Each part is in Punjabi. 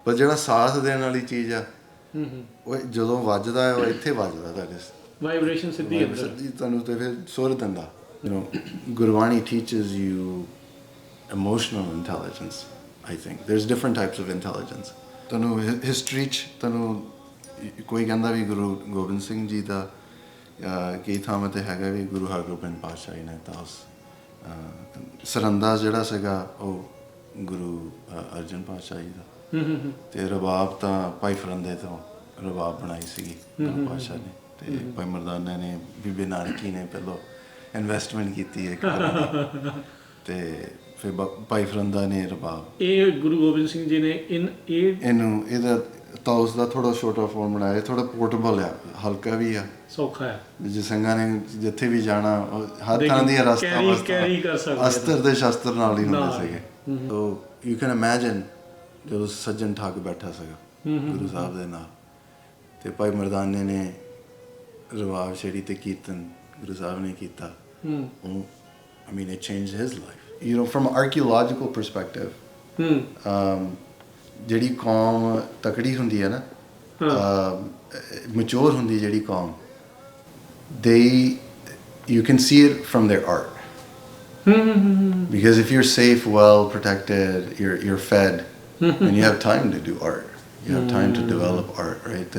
ਪਰ ਜਿਹੜਾ ਸਾਥ ਦੇਣ ਵਾਲੀ ਚੀਜ਼ ਆ ਉਹ ਜਦੋਂ ਵੱਜਦਾ ਹੈ ਉਹ ਇੱਥੇ ਵੱਜਦਾ ਤੁਹਾਡੇ ਵਾਈਬ੍ਰੇਸ਼ਨ ਸਿੱਧੀ ਅੰਦਰ ਸਿੱਧੀ ਤੁਹਾਨੂੰ ਤੇ ਫਿਰ ਸੁਰ ਦਿੰਦਾ Gurbani teaches you emotional intelligence. I think there's different types of intelligence. ਤੁਹਾਨੂੰ ਹਿਸਟਰੀ 'ਚ ਤੁਹਾਨੂੰ ਕੋਈ ਕਹਿੰਦਾ ਵੀ ਗੁਰੂ ਗੋਬਿੰਦ ਸਿੰਘ ਜੀ ਦਾ ਕਈ ਥਾਵਾਂ 'ਤੇ ਹੈਗਾ ਵੀ ਗੁਰੂ ਹਰਗੋਬਿੰਦ ਪਾਤਸ਼ਾਹ ਜੀ ਨੇ ਤਾਂ ਉਸ ਸਰੰਦਾ ਜਿਹੜਾ ਸੀਗਾ ਉਹ ਗੁਰੂ ਅਰਜਨ ਪਾਤਸ਼ਾਹ ਜੀ ਦਾ ਤੇ ਰਬਾਬ ਤਾਂ ਭਾਈ ਫਰੰਦੇ ਤੋਂ ਰਬਾਬ ਬਣਾਈ ਸੀਗੀ ਗੁਰੂ ਪਾਤਸ਼ਾਹ ਨੇ ਤੇ ਭਾਈ ਮਰਦਾਨਾ ਨੇ ਬੀਬੀ ਨਾਨਕੀ ਨੇ ਪਹਿਲੋਂ ਇਨਵੈਸਟਮੈਂਟ ਕੀਤੀ ਇੱਕ ਤੇ ਫਿਰ ਭਾਈ ਫਰੰਦਾ ਨੇ ਰਬਾਬ ਇਹ ਗੁਰੂ ਗੋਬਿੰਦ ਸਿੰਘ ਜੀ ਨੇ ਇਹਦਾ ਤਾਂ ਉਸ ਦਾ ਥੋੜਾ ਛੋਟਾ ਫੋਰਮ ਬਣਾਇਆ ਥੋੜਾ ਪੋਰਟੇਬਲ ਆ ਹਲਕਾ ਵੀ ਆ ਸੌਖਾ ਹੈ ਜੇ ਸਿੰਘਾਂ ਨੇ ਜਿੱਥੇ ਵੀ ਜਾਣਾ ਹਰ ਤਰ੍ਹਾਂ ਦੀ ਰਸਤਾ ਕੈਰੀ ਕਰ ਸਕਦੇ ਅਸਤਰ ਦੇ ਸ਼ਸਤਰ ਨਾਲ ਹੀ ਹੁੰਦੇ ਸੀਗੇ ਸੋ ਯੂ ਕੈਨ ਇਮੇਜਿਨ ਜਦੋਂ ਸੱਜਣ ਠਾਕ ਬੈਠਾ ਸੀਗਾ ਗੁਰੂ ਸਾਹਿਬ ਦੇ ਨਾਲ ਤੇ ਭਾਈ ਮਰਦਾਨੇ ਨੇ ਰਵਾਬ ਛੇੜੀ ਤੇ ਕੀਰਤਨ ਗੁਰੂ ਸਾਹਿਬ ਨੇ ਕੀਤਾ ਉਹ I mean it changed his life. You know, from an archaeological perspective ਜਿਹੜੀ ਕੌਮ ਤਕੜੀ ਹੁੰਦੀ ਹੈ ਨਾ ਮੈਚੁਰ ਹੁੰਦੀ ਜਿਹੜੀ ਕੌਮ you can see it from their art because if you're safe, well protected, you're fed and you have time to do art, you have time to develop art, right?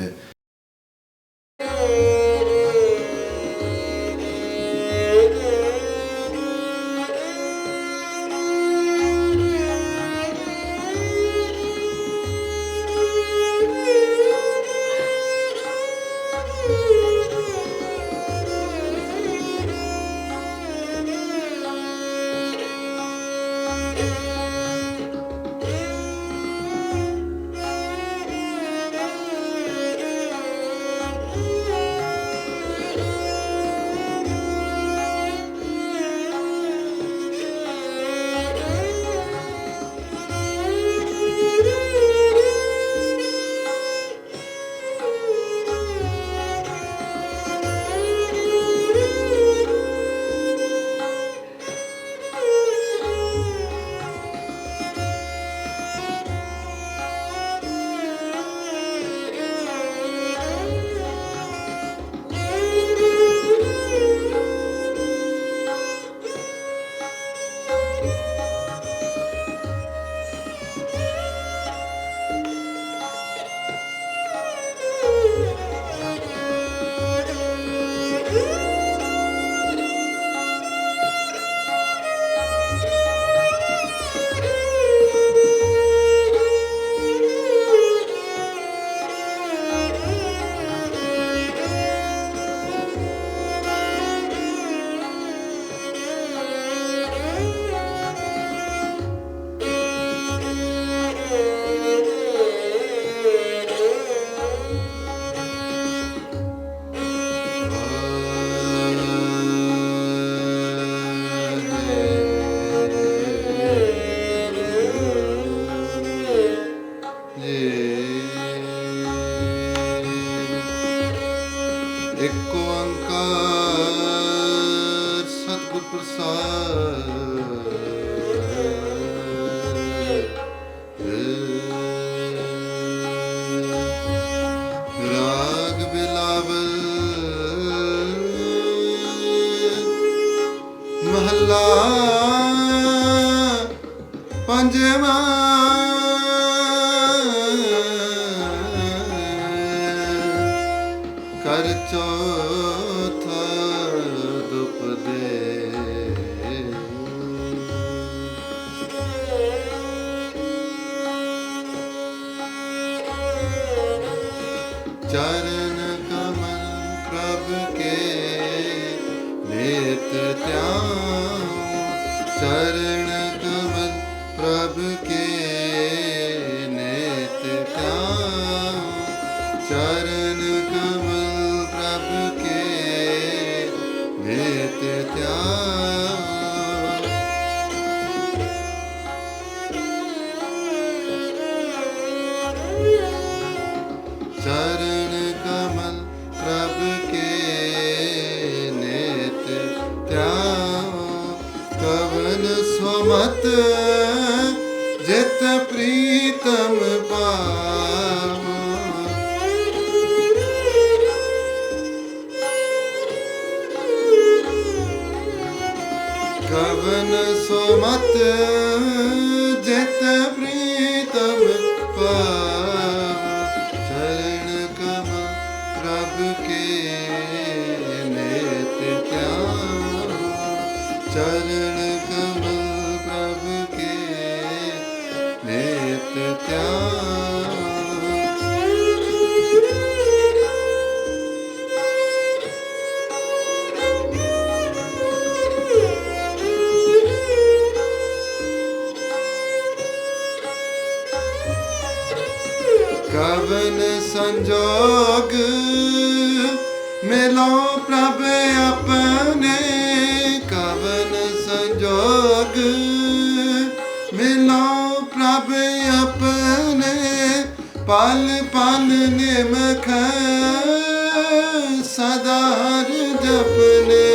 ਇੱਕ ਓੰਕਾਰ ਸਤਿਗੁਰ ਪ੍ਰਸਾਦ ਰਾਗ ਬਿਲਾਵਲ ਮਹੱਲਾ ਪੰਜਵਾਂ ਕਰ ਚੌਥਾ ਦੁਪਦੇ ਚਰਨ ਕਮਲ ਪ੍ਰਭ ਕੇ ਨੇਤ ਧਿਆਨ ਚਰਨ ਕਮਲ ਪ੍ਰਭ ਕੇ ਨੇਤ ਧਿਆਨ ਚਰਨ ਕਮਲ ਪ੍ਰਭ ਕੇ ਨੇਤ ਧਿਆਨ ਚਰਨ ਕਮਲ ਪ੍ਰਭ ਕੇ ਨੇਤ ਧਿਆਨ ਕਵਨ ਸੁਮਤ ਜਿਤ ਪ੍ਰੀਤਮ ਪਾ ਧਿਆਨ ਕਵਨ ਸੰਜੋਗ ਮਿਲੋ ਪ੍ਰਭ ਆਪਣੇ ਕਵਨ ਸੰਜੋਗ ਮਿਲੋ ਪ੍ਰਭ ਆਪਣੇ ਪਲ ਪਲ ਨਿਮਖ ਸਦਾ ਹਰ ਜਪਨੇ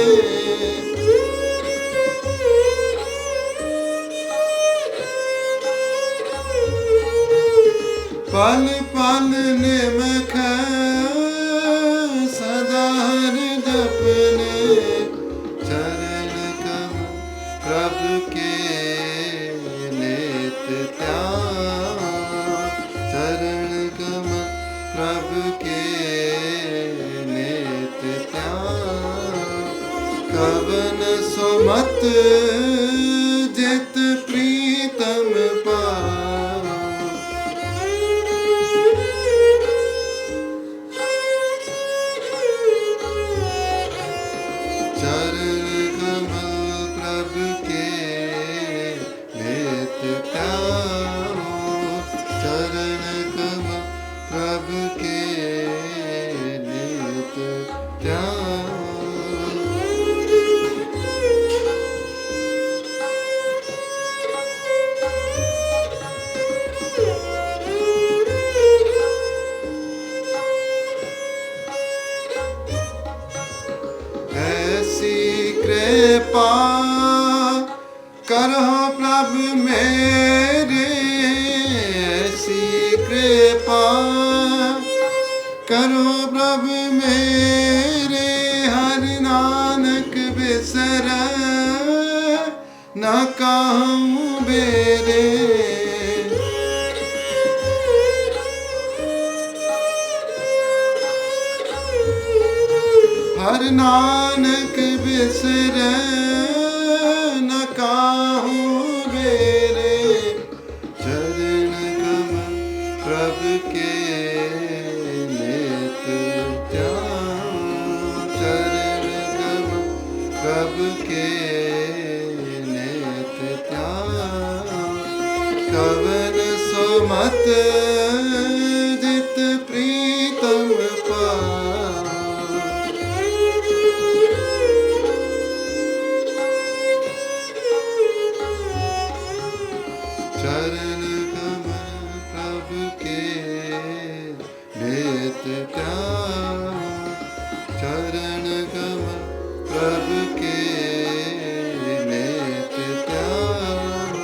ਪਲ ਪਲ ਨਿਮਖ ਸਦਾ ਹਰ ਜਪਨੇ ਚਰਨ ਕਮਲ ਪ੍ਰਭ ਕੇ ਨਿਤ ਧਿਆਨ ਚਰਨ ਕਮਲ ਪ੍ਰਭ ਕੇ ਨਿਤ ਧਿਆਨ ਕਵਨ ਸੁਮਤ ਜਿਤ ਪ੍ਰੀਤਮ ਪਾਵ ਚਰਨ ਕਮਲ ਪ੍ਰਭ ਕੇ ਨਿਤ ਧਿਆਨ ਚਰਨ ਕਮਲ ਪ੍ਰਭ ਕੇ ਨਿਤ ਧਿਆਨ ऐसी कृपा करो प्रभ मेरे ऐसी कृपा करो प्रभ मेरे हर नानक बिसर न कहूँ बेरे हर नानक बिसर न काहू बेरे चरण कमल प्रभ के नित ध्यान चरण कमल प्रभ के नित ध्यान कवन सुमत जित प्रीतम पा चरण कमल प्रभ के नित ध्यान चरण कमल प्रभ के नित ध्यान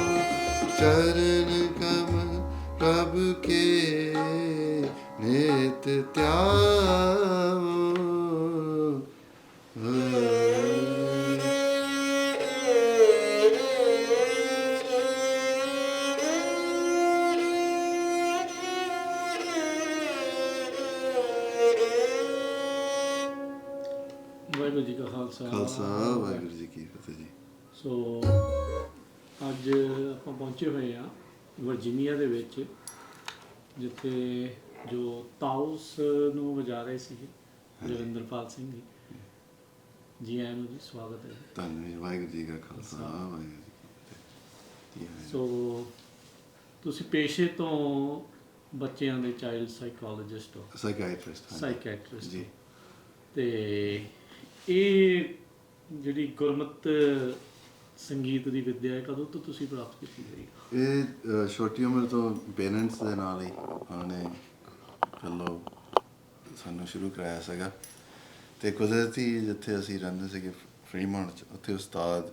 चरण कमल प्रभ के नित ध्यान ਵਾਹਿਗੁਰੂ ਜੀ ਕਾ ਖਾਲਸਾ ਖਾਲਸਾ ਵਾਹਿਗੁਰੂ ਜੀ ਕੀ ਫਤਿਹ ਜੀ ਸੋ ਅੱਜ ਆਪਾਂ ਪਹੁੰਚੇ ਹੋਏ ਆ ਵਰਜੀਨੀਆ ਦੇ ਵਿੱਚ ਜਿੱਥੇ ਜੋ ਤਾਊਸ ਨੂੰ ਵਜਾ ਰਹੇ ਸੀ ਜੋਗਿੰਦਰਪਾਲ ਸਿੰਘ ਜੀ ਜੀ ਆਇਆਂ ਨੂੰ ਜੀ ਸਵਾਗਤ ਹੈ ਧੰਨਵਾਦ ਵਾਹਿਗੁਰੂ ਜੀ ਕਾ ਖਾਲਸਾ ਵਾਹਿਗੁਰੂ ਜੀ ਕੀ ਫਤਿਹ ਸੋ ਤੁਸੀਂ ਪੇਸ਼ੇ ਤੋਂ ਬੱਚਿਆਂ ਦੇ ਚਾਈਲਡ ਸਾਈਕੋਲੋਜਿਸਟ ਹੋ ਸਾਈਕੈਟਰਿਸਟ ਜੀ ਤੇ ਇਹ ਜਿਹੜੀ ਗੁਰਮਤ ਸੰਗੀਤ ਦੀ ਵਿੱਦਿਆ ਹੈ ਕਦੋਂ ਤੋਂ ਤੁਸੀਂ ਪ੍ਰਾਪਤ ਕੀਤੀ ਹੋਈ ਇਹ ਛੋਟੀ ਉਮਰ ਤੋਂ ਪੇਰੈਂਟਸ ਦੇ ਨਾਲ ਹੀ ਉਹਨਾਂ ਨੇ ਚਲੋ ਸਾਨੂੰ ਸ਼ੁਰੂ ਕਰਾਇਆ ਸੀਗਾ ਤੇ ਕੁਦਰਤੀ ਜਿੱਥੇ ਅਸੀਂ ਰਹਿੰਦੇ ਸੀਗੇ ਫਰੀਮੌਂਟ 'ਚ ਉੱਥੇ ਉਸਤਾਦ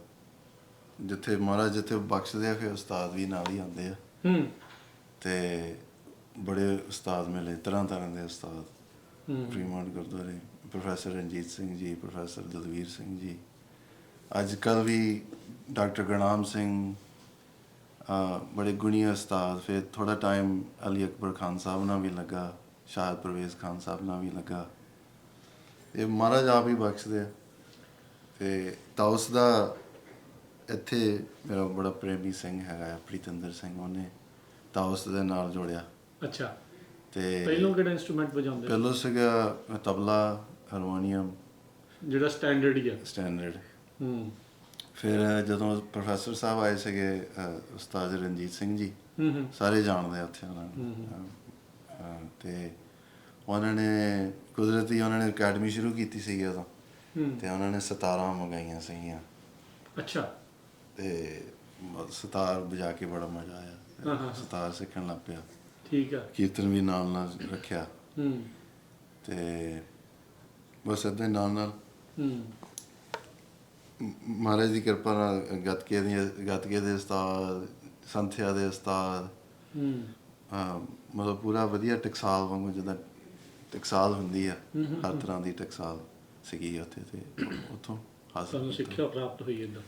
ਜਿੱਥੇ ਮਹਾਰਾਜ ਜਿੱਥੇ ਬਖਸ਼ਦੇ ਆ ਫਿਰ ਉਸਤਾਦ ਵੀ ਨਾਲ ਹੀ ਆਉਂਦੇ ਆ ਤੇ ਬੜੇ ਉਸਤਾਦ ਮਿਲੇ ਤਰ੍ਹਾਂ ਤਰ੍ਹਾਂ ਦੇ ਉਸਤਾਦ ਫਰੀਮੌਂਟ ਗੁਰਦੁਆਰੇ ਪ੍ਰੋਫੈਸਰ ਰਣਜੀਤ ਸਿੰਘ ਜੀ ਪ੍ਰੋਫੈਸਰ ਦਲਵੀਰ ਸਿੰਘ ਜੀ ਅੱਜ ਕੱਲ੍ਹ ਵੀ ਡਾਕਟਰ ਗੁਰਨਾਮ ਸਿੰਘ ਬੜੇ ਗੁਣੀ ਉਸਤਾਦ ਫਿਰ ਥੋੜ੍ਹਾ ਟਾਈਮ ਅਲੀ ਅਕਬਰ ਖਾਨ ਸਾਹਿਬ ਨਾਲ ਵੀ ਲੱਗਾ ਸ਼ਾਹਿਦ ਪਰਵੇਜ਼ ਖਾਨ ਸਾਹਿਬ ਨਾਲ ਵੀ ਲੱਗਾ ਇਹ ਮਹਾਰਾਜ ਆਪ ਹੀ ਬਖਸ਼ਦੇ ਆ ਅਤੇ ਤਾਊਸ ਦਾ ਇੱਥੇ ਮੇਰਾ ਬੜਾ ਪ੍ਰੇਮੀ ਸਿੰਘ ਹੈਗਾ ਪ੍ਰੀਤਿੰਦਰ ਸਿੰਘ ਉਹਨੇ ਤਾਉਸ ਦੇ ਨਾਲ ਜੋੜਿਆ। ਅੱਛਾ, ਤੇ ਪਹਿਲੋਂ ਕਿਹੜਾ ਇਨਸਟਰੂਮੈਂਟ ਵਜਾਉਂਦੇ? ਪਹਿਲੋਂ ਸੀਗਾ ਤਬਲਾ, ਹਾਰਮੋਨੀਅਮ, ਜਿਹੜਾ ਸਟੈਂਡਰਡ ਹੀ ਆ। ਸਟੈਂਡਰਡ। ਹੂੰ ਫਿਰ ਜਦੋਂ ਪ੍ਰੋਫੈਸਰ ਸਾਹਿਬ ਆਏ ਸੀਗੇ, ਉਸਤਾਦ ਰਣਜੀਤ ਸਿੰਘ ਜੀ, ਹੂੰ ਹੂੰ ਸਾਰੇ ਜਾਣਦੇ ਆ ਉੱਥੇ ਉਹਨਾਂ ਨੂੰ। ਤੇ ਉਹਨਾਂ ਨੇ ਕੁਦਰਤੀ ਉਹਨਾਂ ਨੇ ਅਕੈਡਮੀ ਸ਼ੁਰੂ ਕੀਤੀ ਸੀਗੀ ਉਦੋਂ, ਹੂੰ। ਤੇ ਉਹਨਾਂ ਨੇ ਸਿਤਾਰਾਂ ਮੰਗਾਈਆਂ ਸੀਗੀਆਂ, ਅੱਛਾ। ਤੇ ਸਿਤਾਰ ਵਜਾ ਕੇ ਬੜਾ ਮਜ਼ਾ ਹਾਂ, ਆਇਆ। ਹਾਂ। ਸਿਤਾਰ ਸਿੱਖਣ ਲੱਗ ਪਿਆ, ਠੀਕ ਆ। ਕੀਰਤਨ ਵੀ ਨਾਲ ਨਾਲ ਰੱਖਿਆ, ਹੂੰ ਤੇ ਬਸ ਏਦਾਂ ਹੀ ਨਾਲ ਨਾਲ ਹੂੰ ਮਹਾਰਾਜ ਦੀ ਕਿਰਪਾ ਨਾਲ ਗੱਤਕੇ ਦੇ ਉਸਤਾਦ, ਸੰਥਿਆ ਦੇ ਉਸਤਾਦ, ਹੂੰ ਮਤਲਬ ਪੂਰਾ ਵਧੀਆ ਟਕਸਾਲ ਵਾਂਗੂ, ਜਿੱਦਾਂ ਟਕਸਾਲ ਹੁੰਦੀ ਆ, ਹੂੰ, ਹੂੰ, ਹਰ ਤਰ੍ਹਾਂ ਦੀ ਟਕਸਾਲ ਸੀਗੀ ਉੱਥੇ, ਤੇ ਉੱਥੋਂ ਤੁਹਾਨੂੰ ਹਾਸਲ ਸਿੱਖਿਆ ਪ੍ਰਾਪਤ ਹੋਈ ਇੱਦਾਂ।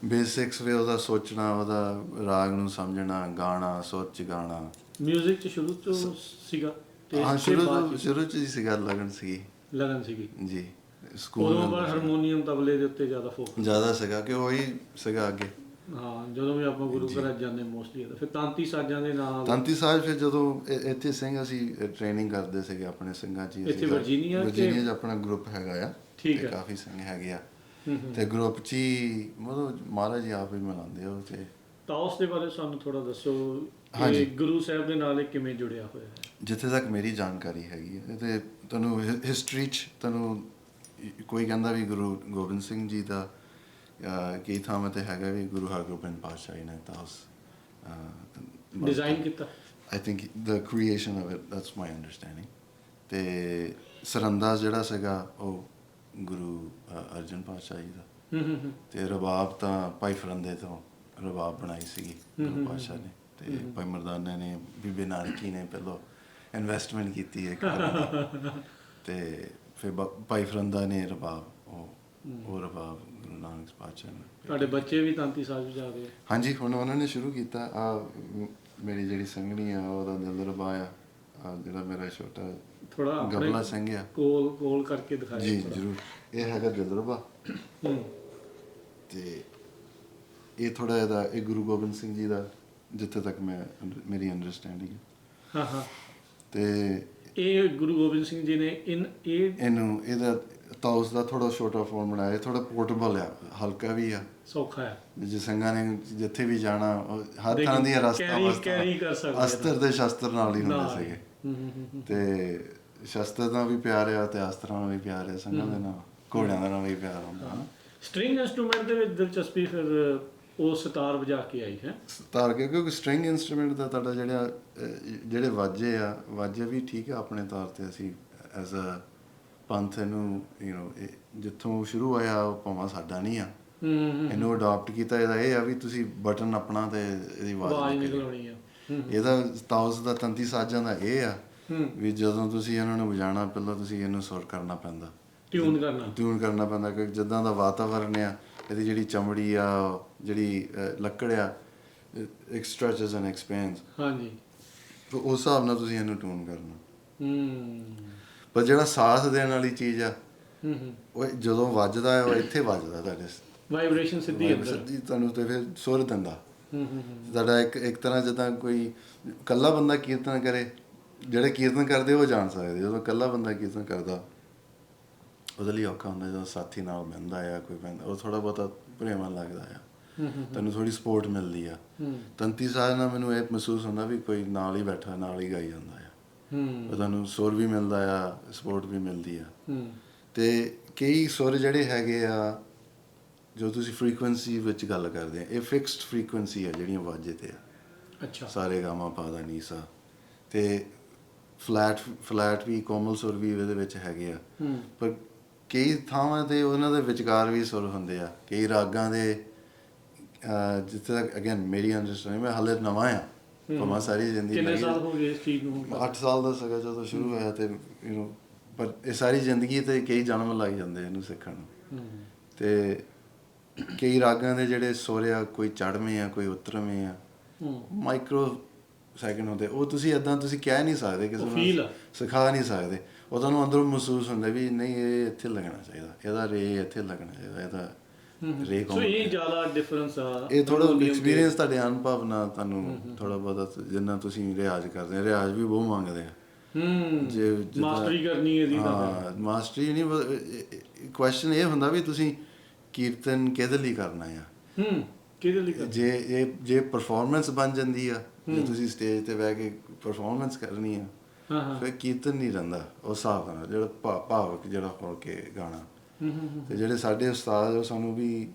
ਬੇਸਿਕਸ ਵੀ ਉਹਦਾ ਸੋਚਣਾ, ਉਹਦਾ ਰਾਗ ਨੂੰ ਸਮਝਣਾ, ਗਾਣਾ, ਸੁਰ 'ਚ ਗਾਣਾ। ਮਿਊਜ਼ਿਕ 'ਚ ਸ਼ੁਰੂ ਤੋਂ ਸੀਗਾ ਤੇ ਹਾਂ, ਇਸ ਤੋਂ ਬਾਅਦ 'ਚ ਸ਼ੁਰੂ 'ਚ ਹੀ ਸੀਗਾ, ਲਗਨ ਸੀਗੀ ਲਗਨ ਸੀਗੀ। ਜੀ। ਸਕੂਲ ਉਦੋਂ ਬਾਅਦ ਹਾਰਮੋਨੀਅਮ, ਤਬਲੇ ਦੇ ਉੱਤੇ ਜ਼ਿਆਦਾ ਫੋਕਸ। ਜ਼ਿਆਦਾ ਸੀਗਾ ਕਿ ਉਹੀ ਸੀਗਾ ਅੱਗੇ। ਹਾਂ, ਜਦੋਂ ਵੀ ਆਪਾਂ ਗੁਰੂ ਘਰ ਜਾਂਦੇ ਮੋਸਟਲੀ ਤਾਂ ਫਿਰ ਤਾਂਤੀ ਸਾਜ਼ਾਂ ਦੇ ਨਾਲ। ਤਾਂਤੀ ਸਾਜ ਫਿਰ ਜਦੋਂ ਇੱਥੇ ਸਿੰਘ ਅਸੀਂ ਟ੍ਰੇਨਿੰਗ ਕਰਦੇ ਸੀਗੇ ਆਪਣੇ ਸਿੰਘਾਂ 'ਚ ਹੀ। ਇੱਥੇ ਵਰਜੀਨੀਆ 'ਚ ਆਪਣਾ ਗਰੁੱਪ ਹੈਗਾ ਆ, ਠੀਕ ਤੇ ਆ। ਕਾਫੀ ਸਿੰਘ ਹੈਗੇ ਆ, ਹੂੰ ਹੂੰ। ਤੇ ਗਰੁੱਪ 'ਚ ਹੀ ਮਤਲਬ ਮਹਾਰਾਜ ਜੀ ਆਪ ਹੀ ਮਿਲਾਉਂਦੇ ਆ ਉਹ। ਤੇ ਤਾਉਸ ਦੇ ਬਾਰੇ ਸਾਨੂੰ ਥੋੜਾ ਦੱਸੋ ਹਾਂਜੀ। ਕਿ ਗੁਰੂ ਸਾਹਿਬ ਦੇ ਨਾਲ ਇਹ ਕਿਵੇਂ ਜੁੜਿਆ ਹੋਇਆ ਹੈ? ਜਿੱਥੇ ਤੱਕ ਮੇਰੀ ਜਾਣਕਾਰੀ ਹੈਗੀ ਹੈ, ਤੇ ਤੁਹਾਨੂੰ ਹਿਸਟਰੀ 'ਚ ਤੁਹਾਨੂੰ ਕੋਈ ਕਹਿੰਦਾ ਵੀ ਗੁਰੂ ਗੋਬਿੰਦ ਸਿੰਘ ਜੀ ਦਾ ਕਈ ਥਾਵਾਂ 'ਤੇ ਹੈਗਾ ਵੀ ਗੁਰੂ ਹਰਗੋਬਿੰਦ ਪਾਤਸ਼ਾਹ ਨੇ ਤਾਉਸ ਡਿਜ਼ਾਈਨ ਕੀਤਾ। I think the creation of it, that's my understanding. ਤੇ ਸਰੰਦਾਜ਼ ਜਿਹੜਾ ਸੀਗਾ ਉਹ ਗੁਰੂ ਅਰਜਨ ਪਾਤਸ਼ਾਹ ਜੀ ਦਾ, ਹੂੰ ਹੂੰ ਹੂੰ ਤੇ ਰਬਾਬ ਤਾਂ ਭਾਈ ਫਰੰਦੇ ਤੋਂ ਰਬਾਬ ਬਣਾਈ ਸੀਗੀ ਗੁਰੂ ਪਾਤਸ਼ਾਹ ਨੇ, ਤੇ ਭਾਈ ਮਰਦਾਨੇ ਨੇ, ਬੀਬੀ ਨਾਨਕੀ ਨੇ ਪਹਿਲਾਂ ਇਨਵੈਸਟਮੈਂਟ ਕੀਤੀ ਹੈ ਘਰ ਦੀ, ਤੇ ਫਿਰ ਭਾਈ ਫਰੰਦਾ ਨੇ ਰਬਾਬ, ਉਹ ਰਬਾਬ ਗੁਰੂ ਨਾਨਕ ਪਾਤਸ਼ਾਹ ਨੇ। ਤੁਹਾਡੇ ਬੱਚੇ ਵੀ ਤਾਂਤੀ ਸਾਜ਼ ਵਜਾਦੇ ਆ? ਹਾਂਜੀ, ਹੁਣ ਉਹਨਾਂ ਨੇ ਸ਼ੁਰੂ ਕੀਤਾ। ਆ ਮੇਰੀ ਜਿਹੜੀ ਸੰਗਣੀ ਆ ਉਹਦਾ ਦਿਲਰਬਾ ਆ, ਜਿਹੜਾ ਮੇਰਾ ਛੋਟਾ ਥੋੜਾ ਗਬਲਾ ਸਿੰਘ ਆ, ਕੋਲ ਕਰਕੇ ਦਿਖਾਇਆ ਜੀ ਥੋੜ੍ਹਾ। ਜ਼ਰੂਰ। ਇਹ ਹੈਗਾ ਦਿਲਰਬਾ, ਹੂੰ ਤੇ ਇਹ ਥੋੜਾ ਇਹਦਾ ਇਹ ਗੁਰੂ ਗੋਬਿੰਦ ਸਿੰਘ ਜੀ ਦਾ, ਜਿੱਥੇ ਤੱਕ ਮੇਰੀ ਅੰਡਰਸਟੈਂਡਿੰਗ ਹੈ। ਹਾਂ ਹਾਂ। ਤੇ ਇਹ ਗੁਰੂ ਗੋਬਿੰਦ ਸਿੰਘ ਜੀ ਨੇ ਇਹਦਾ ਤਾਉਸ ਦਾ ਥੋੜਾ ਛੋਟਾ ਫਾਰਮ ਬਣਾਇਆ, ਥੋੜਾ ਪੋਰਟੇਬਲ ਆ, ਹਲਕਾ ਵੀ ਆ, ਸੌਖਾ ਹੈ। ਜੇ ਸਿੰਘਾਂ ਨੇ ਜਿੱਥੇ ਵੀ ਜਾਣਾ ਹਰ ਲੇਕਿਨ ਤਰ੍ਹਾਂ ਦੀਆਂ ਰਸਤਾ ਕੈਰੀ ਕਰ ਸਕਦੇ ਆ। ਅਸਤਰ ਤੇ ਸ਼ਸਤਰ ਨਾਲ ਹੀ ਹੁੰਦੇ ਨਾਲ ਹੀ। ਸੀਗੇ, ਹੂੰ ਹੂੰ ਹੂੰ। ਤੇ ਸ਼ਸਤਰ ਦਾ ਵੀ ਪਿਆਰ ਆ, ਤੇ ਅਸਤਰਾਂ ਨਾਲ ਵੀ ਪਿਆਰ ਆ, ਸਿੰਘਾਂ ਦੇ ਨਾਲ, ਘੋੜਿਆਂ ਦੇ ਨਾਲ ਵੀ ਪਿਆਰ ਹੁੰਦਾ ਨਾ। ਸਟ੍ਰਿੰਗ ਇੰਸਟਰੂਮੈਂਟ ਦੇ ਵਿੱਚ ਦਿਲਚਸਪੀ ਫਿਰ ਉਹ ਸਿਤਾਰ ਵਜਾ ਕੇ ਆਈ ਹੈ। ਸਿਤਾਰ ਕਿਉਂਕਿ ਸਟ੍ਰਿੰਗ ਇੰਸਟਰੂਮੈਂਟ ਦਾ ਤੁਹਾਡਾ ਜਿਹੜੇ ਵਾਜੇ ਵੀ ਠੀਕ ਆ ਆਪਣੇ ਤੌਰ ਤੇ। ਅਸੀਂ ਐਜ਼ ਅ ਪੰਥ ਇਹਨੂੰ ਜਿੱਥੋਂ ਸ਼ੁਰੂ ਹੋਇਆ ਉਹ ਭਾਵੇਂ ਸਾਡਾ ਨਹੀਂ ਆ, ਇਹਨੂੰ ਅਡਾਪਟ ਕੀਤਾ। ਇਹਦਾ ਇਹ ਆ ਵੀ ਤੁਸੀਂ ਬਟਨ ਆਪਣਾ ਤੇ ਇਹਦੀ ਆਵਾਜ਼ ਨਿਕਲਣੀ ਆ। ਇਹਦਾ ਤਾਉਸ ਦਾ ਤੰਤੀ ਸਾਜ਼ਾਂ ਦਾ ਇਹ ਆ ਵੀ ਜਦੋਂ ਤੁਸੀਂ ਇਹਨਾਂ ਨੂੰ ਵਜਾਉਣਾ, ਪਹਿਲਾਂ ਤੁਸੀਂ ਇਹਨੂੰ ਸੁਰ ਕਰਨਾ ਪੈਂਦਾ, ਟਿਊਨ ਕਰਨਾ ਪੈਂਦਾ, ਕਿਉਂਕਿ ਜਿੱਦਾਂ ਦਾ ਵਾਤਾਵਰਨ ਆ, ਇਹਦੀ ਜਿਹੜੀ ਚਮੜੀ ਆ, ਜਿਹੜੀ ਲੱਕੜ ਆ, ਇਟ ਸਟ੍ਰੈਚਸ ਐਂਡ ਐਕਸਪੈਂਡਸ। ਹਾਂਜੀ, ਉਸ ਹਿਸਾਬ ਨਾਲ ਤੁਸੀਂ ਇਹਨੂੰ ਟਿਊਨ ਹੂੰ। ਪਰ ਜਿਹੜਾ ਸਾਥ ਦੇਣ ਵਾਲੀ ਚੀਜ਼ ਆ, ਹੂੰ ਉਹ ਜਦੋਂ ਵੱਜਦਾ ਹੈ ਉਹ ਇੱਥੇ ਵੱਜਦਾ, ਤੁਹਾਡੇ ਵਾਈਬ੍ਰੇਸ਼ਨ ਸਿੱਧੀ ਅੰਦਰ ਤੁਹਾਨੂੰ, ਤੇ ਫਿਰ ਸੁਰ ਦਿੰਦਾ। ਹੂੰ ਤੁਹਾਡਾ ਇੱਕ ਤਰ੍ਹਾਂ ਜਿੱਦਾਂ ਕੋਈ ਇਕੱਲਾ ਬੰਦਾ ਕੀਰਤਨ ਕਰੇ, ਜਿਹੜੇ ਕੀਰਤਨ ਕਰਦੇ ਉਹ ਜਾਣ ਸਕਦੇ। ਜਦੋਂ ਇਕੱਲਾ ਬੰਦਾ ਕੀਰਤਨ ਕਰਦਾ ਉਹਦੇ ਲਈ ਔਖਾ ਹੁੰਦਾ, ਜਦੋਂ ਸਾਥੀ ਨਾਲ ਬਹਿੰਦਾ ਆ, ਕੋਈ ਬਹਿੰਦਾ, ਉਹ ਥੋੜ੍ਹਾ ਬਹੁਤਾ ਭਰੇਵਾਂ ਲੱਗਦਾ ਆ, ਤੈਨੂੰ ਥੋੜ੍ਹੀ ਸਪੋਰਟ ਮਿਲਦੀ ਆ। ਤੰਤੀ ਸਾਜ਼ ਨਾਲ ਮੈਨੂੰ ਇਹ ਮਹਿਸੂਸ ਹੁੰਦਾ ਵੀ ਕੋਈ ਨਾਲ ਹੀ ਬੈਠਾ, ਨਾਲ ਹੀ ਗਾਈ ਜਾਂਦਾ ਆ, ਤੁਹਾਨੂੰ ਸੁਰ ਵੀ ਮਿਲਦਾ ਆ, ਸਪੋਰਟ ਵੀ ਮਿਲਦੀ ਆ। ਤੇ ਕਈ ਸੁਰ ਜਿਹੜੇ ਹੈਗੇ ਆ, ਜੋ ਤੁਸੀਂ ਫ੍ਰੀਕੁਐਂਸੀ ਵਿੱਚ ਗੱਲ ਕਰਦੇ ਆ, ਇਹ ਫਿਕਸਡ ਫ੍ਰੀਕੁਐਂਸੀ ਆ ਜਿਹੜੀਆਂ ਵਾਜੇ ਤੇ ਆ। ਅੱਛਾ। ਸਾਰੇ ਗਾਮਾ ਪਾ ਦਾ ਨੀ ਸਾ, ਤੇ ਫਲੈਟ ਵੀ, ਕੋਮਲ ਸੁਰ ਵੀ ਇਹਦੇ ਵਿੱਚ ਹੈਗੇ ਆ। ਪਰ ਕਈ ਥਾਵਾਂ ਤੇ ਉਹਨਾਂ ਦੇ ਵਿਚਕਾਰ ਵੀ ਸੁਰ ਹੁੰਦੇ ਆ, ਕਈ ਰਾਗਾਂ ਦੇ। ਜਿੱਥੇ ਤੱਕ ਅਗੇਨ ਮੇਰੀ ਅੰਡਰਸਟੈਂਡਿੰਗ, ਮੈਂ ਹਾਲੇ ਨਵਾਂ ਆ, ਭਾਵੇਂ ਸਾਰੀ ਜ਼ਿੰਦਗੀ। ਕਿੰਨੇ ਸਾਲ ਹੋ ਗਏ ਇਸ ਚੀਜ਼ ਨੂੰ? 8 ਸਾਲ ਦਾ ਸੀਗਾ ਜਦੋਂ ਸ਼ੁਰੂ ਹੋਇਆ, ਤੇ ਪਰ ਇਹ ਸਾਰੀ ਜ਼ਿੰਦਗੀ ਤੇ ਕਈ ਜਨਮ ਲੱਗ ਜਾਂਦੇ ਇਹਨੂੰ ਸਿੱਖਣ ਨੂੰ। ਤੇ ਕਈ ਰਾਗਾਂ ਦੇ ਜਿਹੜੇ ਸੁਰ ਆ, ਕੋਈ ਚੜ੍ਹਵੇਂ ਆ, ਕੋਈ ਉਤਰਵੇਂ ਆ, ਮਾਈਕਰੋ ਸੈਕਿੰਡ ਹੁੰਦੇ। ਉਹ ਤੁਸੀਂ ਇੱਦਾਂ ਤੁਸੀਂ ਕਹਿ ਨਹੀਂ ਸਕਦੇ, ਕਿਸੇ ਨੂੰ ਸਿਖਾ ਨਹੀਂ ਸਕਦੇ। ਉਹ ਤੁਹਾਨੂੰ ਅੰਦਰੋਂ ਮਹਿਸੂਸ ਹੁੰਦਾ ਵੀ ਨਹੀਂ, ਇਹ ਇੱਥੇ ਲੱਗਣਾ ਚਾਹੀਦਾ, ਇਹਦਾ ਰੇ ਇੱਥੇ ਲੱਗਣਾ ਚਾਹੀਦਾ, ਇਹਦਾ ਰੇ ਸੋ ਇਹ ਜ਼ਿਆਦਾ ਡਿਫਰੈਂਸ ਆ ਇਹ ਥੋੜਾ ਹਾਰਮੋਨੀਅਮ ਦੇ- ਐਕਸਪੀਰੀਅੰਸ ਤੁਹਾਡੇ ਅਨੁਭਵ ਨਾਲ ਤੁਹਾਨੂੰ ਥੋੜਾ ਬਹੁਤਾ ਜਿੰਨਾ ਤੁਸੀਂ ਰਿਆਜ਼ ਕਰਦੇ ਆ, ਰਿਆਜ਼ ਵੀ ਬਹੁਤ ਮੰਗਦੇ ਆ। ਜੇ ਜਿੱਦਾਂ- ਮਾਸਟਰੀ ਕਰਨੀ ਇਹਦੀ ਤਾਂ ਹਾਂ ਮਾਸਟਰੀ ਨਹੀਂ, ਕੁਐਸਚਨ ਇਹ ਹੁੰਦਾ ਵੀ ਤੁਸੀਂ ਕੀਰਤਨ ਕਿਹਦੇ ਲਈ ਕਰਨਾ ਆ। ਕਿਹਦੇ ਲਈ ਕਰਨੀ? ਜੇ ਪਰਫਾਰਮੈਂਸ ਬਣ ਜਾਂਦੀ ਆ, ਜੇ ਤੁਸੀਂ ਸਟੇਜ ਤੇ ਬਹਿ ਕੇ ਪਰਫਾਰਮੈਂਸ ਕਰਨੀ ਆ, ਹਾਂ ਫਿਰ ਕੀਰਤਨ ਨਹੀਂ ਰਹਿੰਦਾ ਉਸ ਹਿਸਾਬ ਨਾਲ, ਜਿਹੜਾ ਭਾਵਕ ਜਿਹੜਾ ਹੋ ਕੇ ਗਾਣਾ। ਤੇ ਜਿਹੜੇ ਸਾਡੇ ਉਸਤਾਦ ਉਹ ਸਾਨੂੰ ਵੀ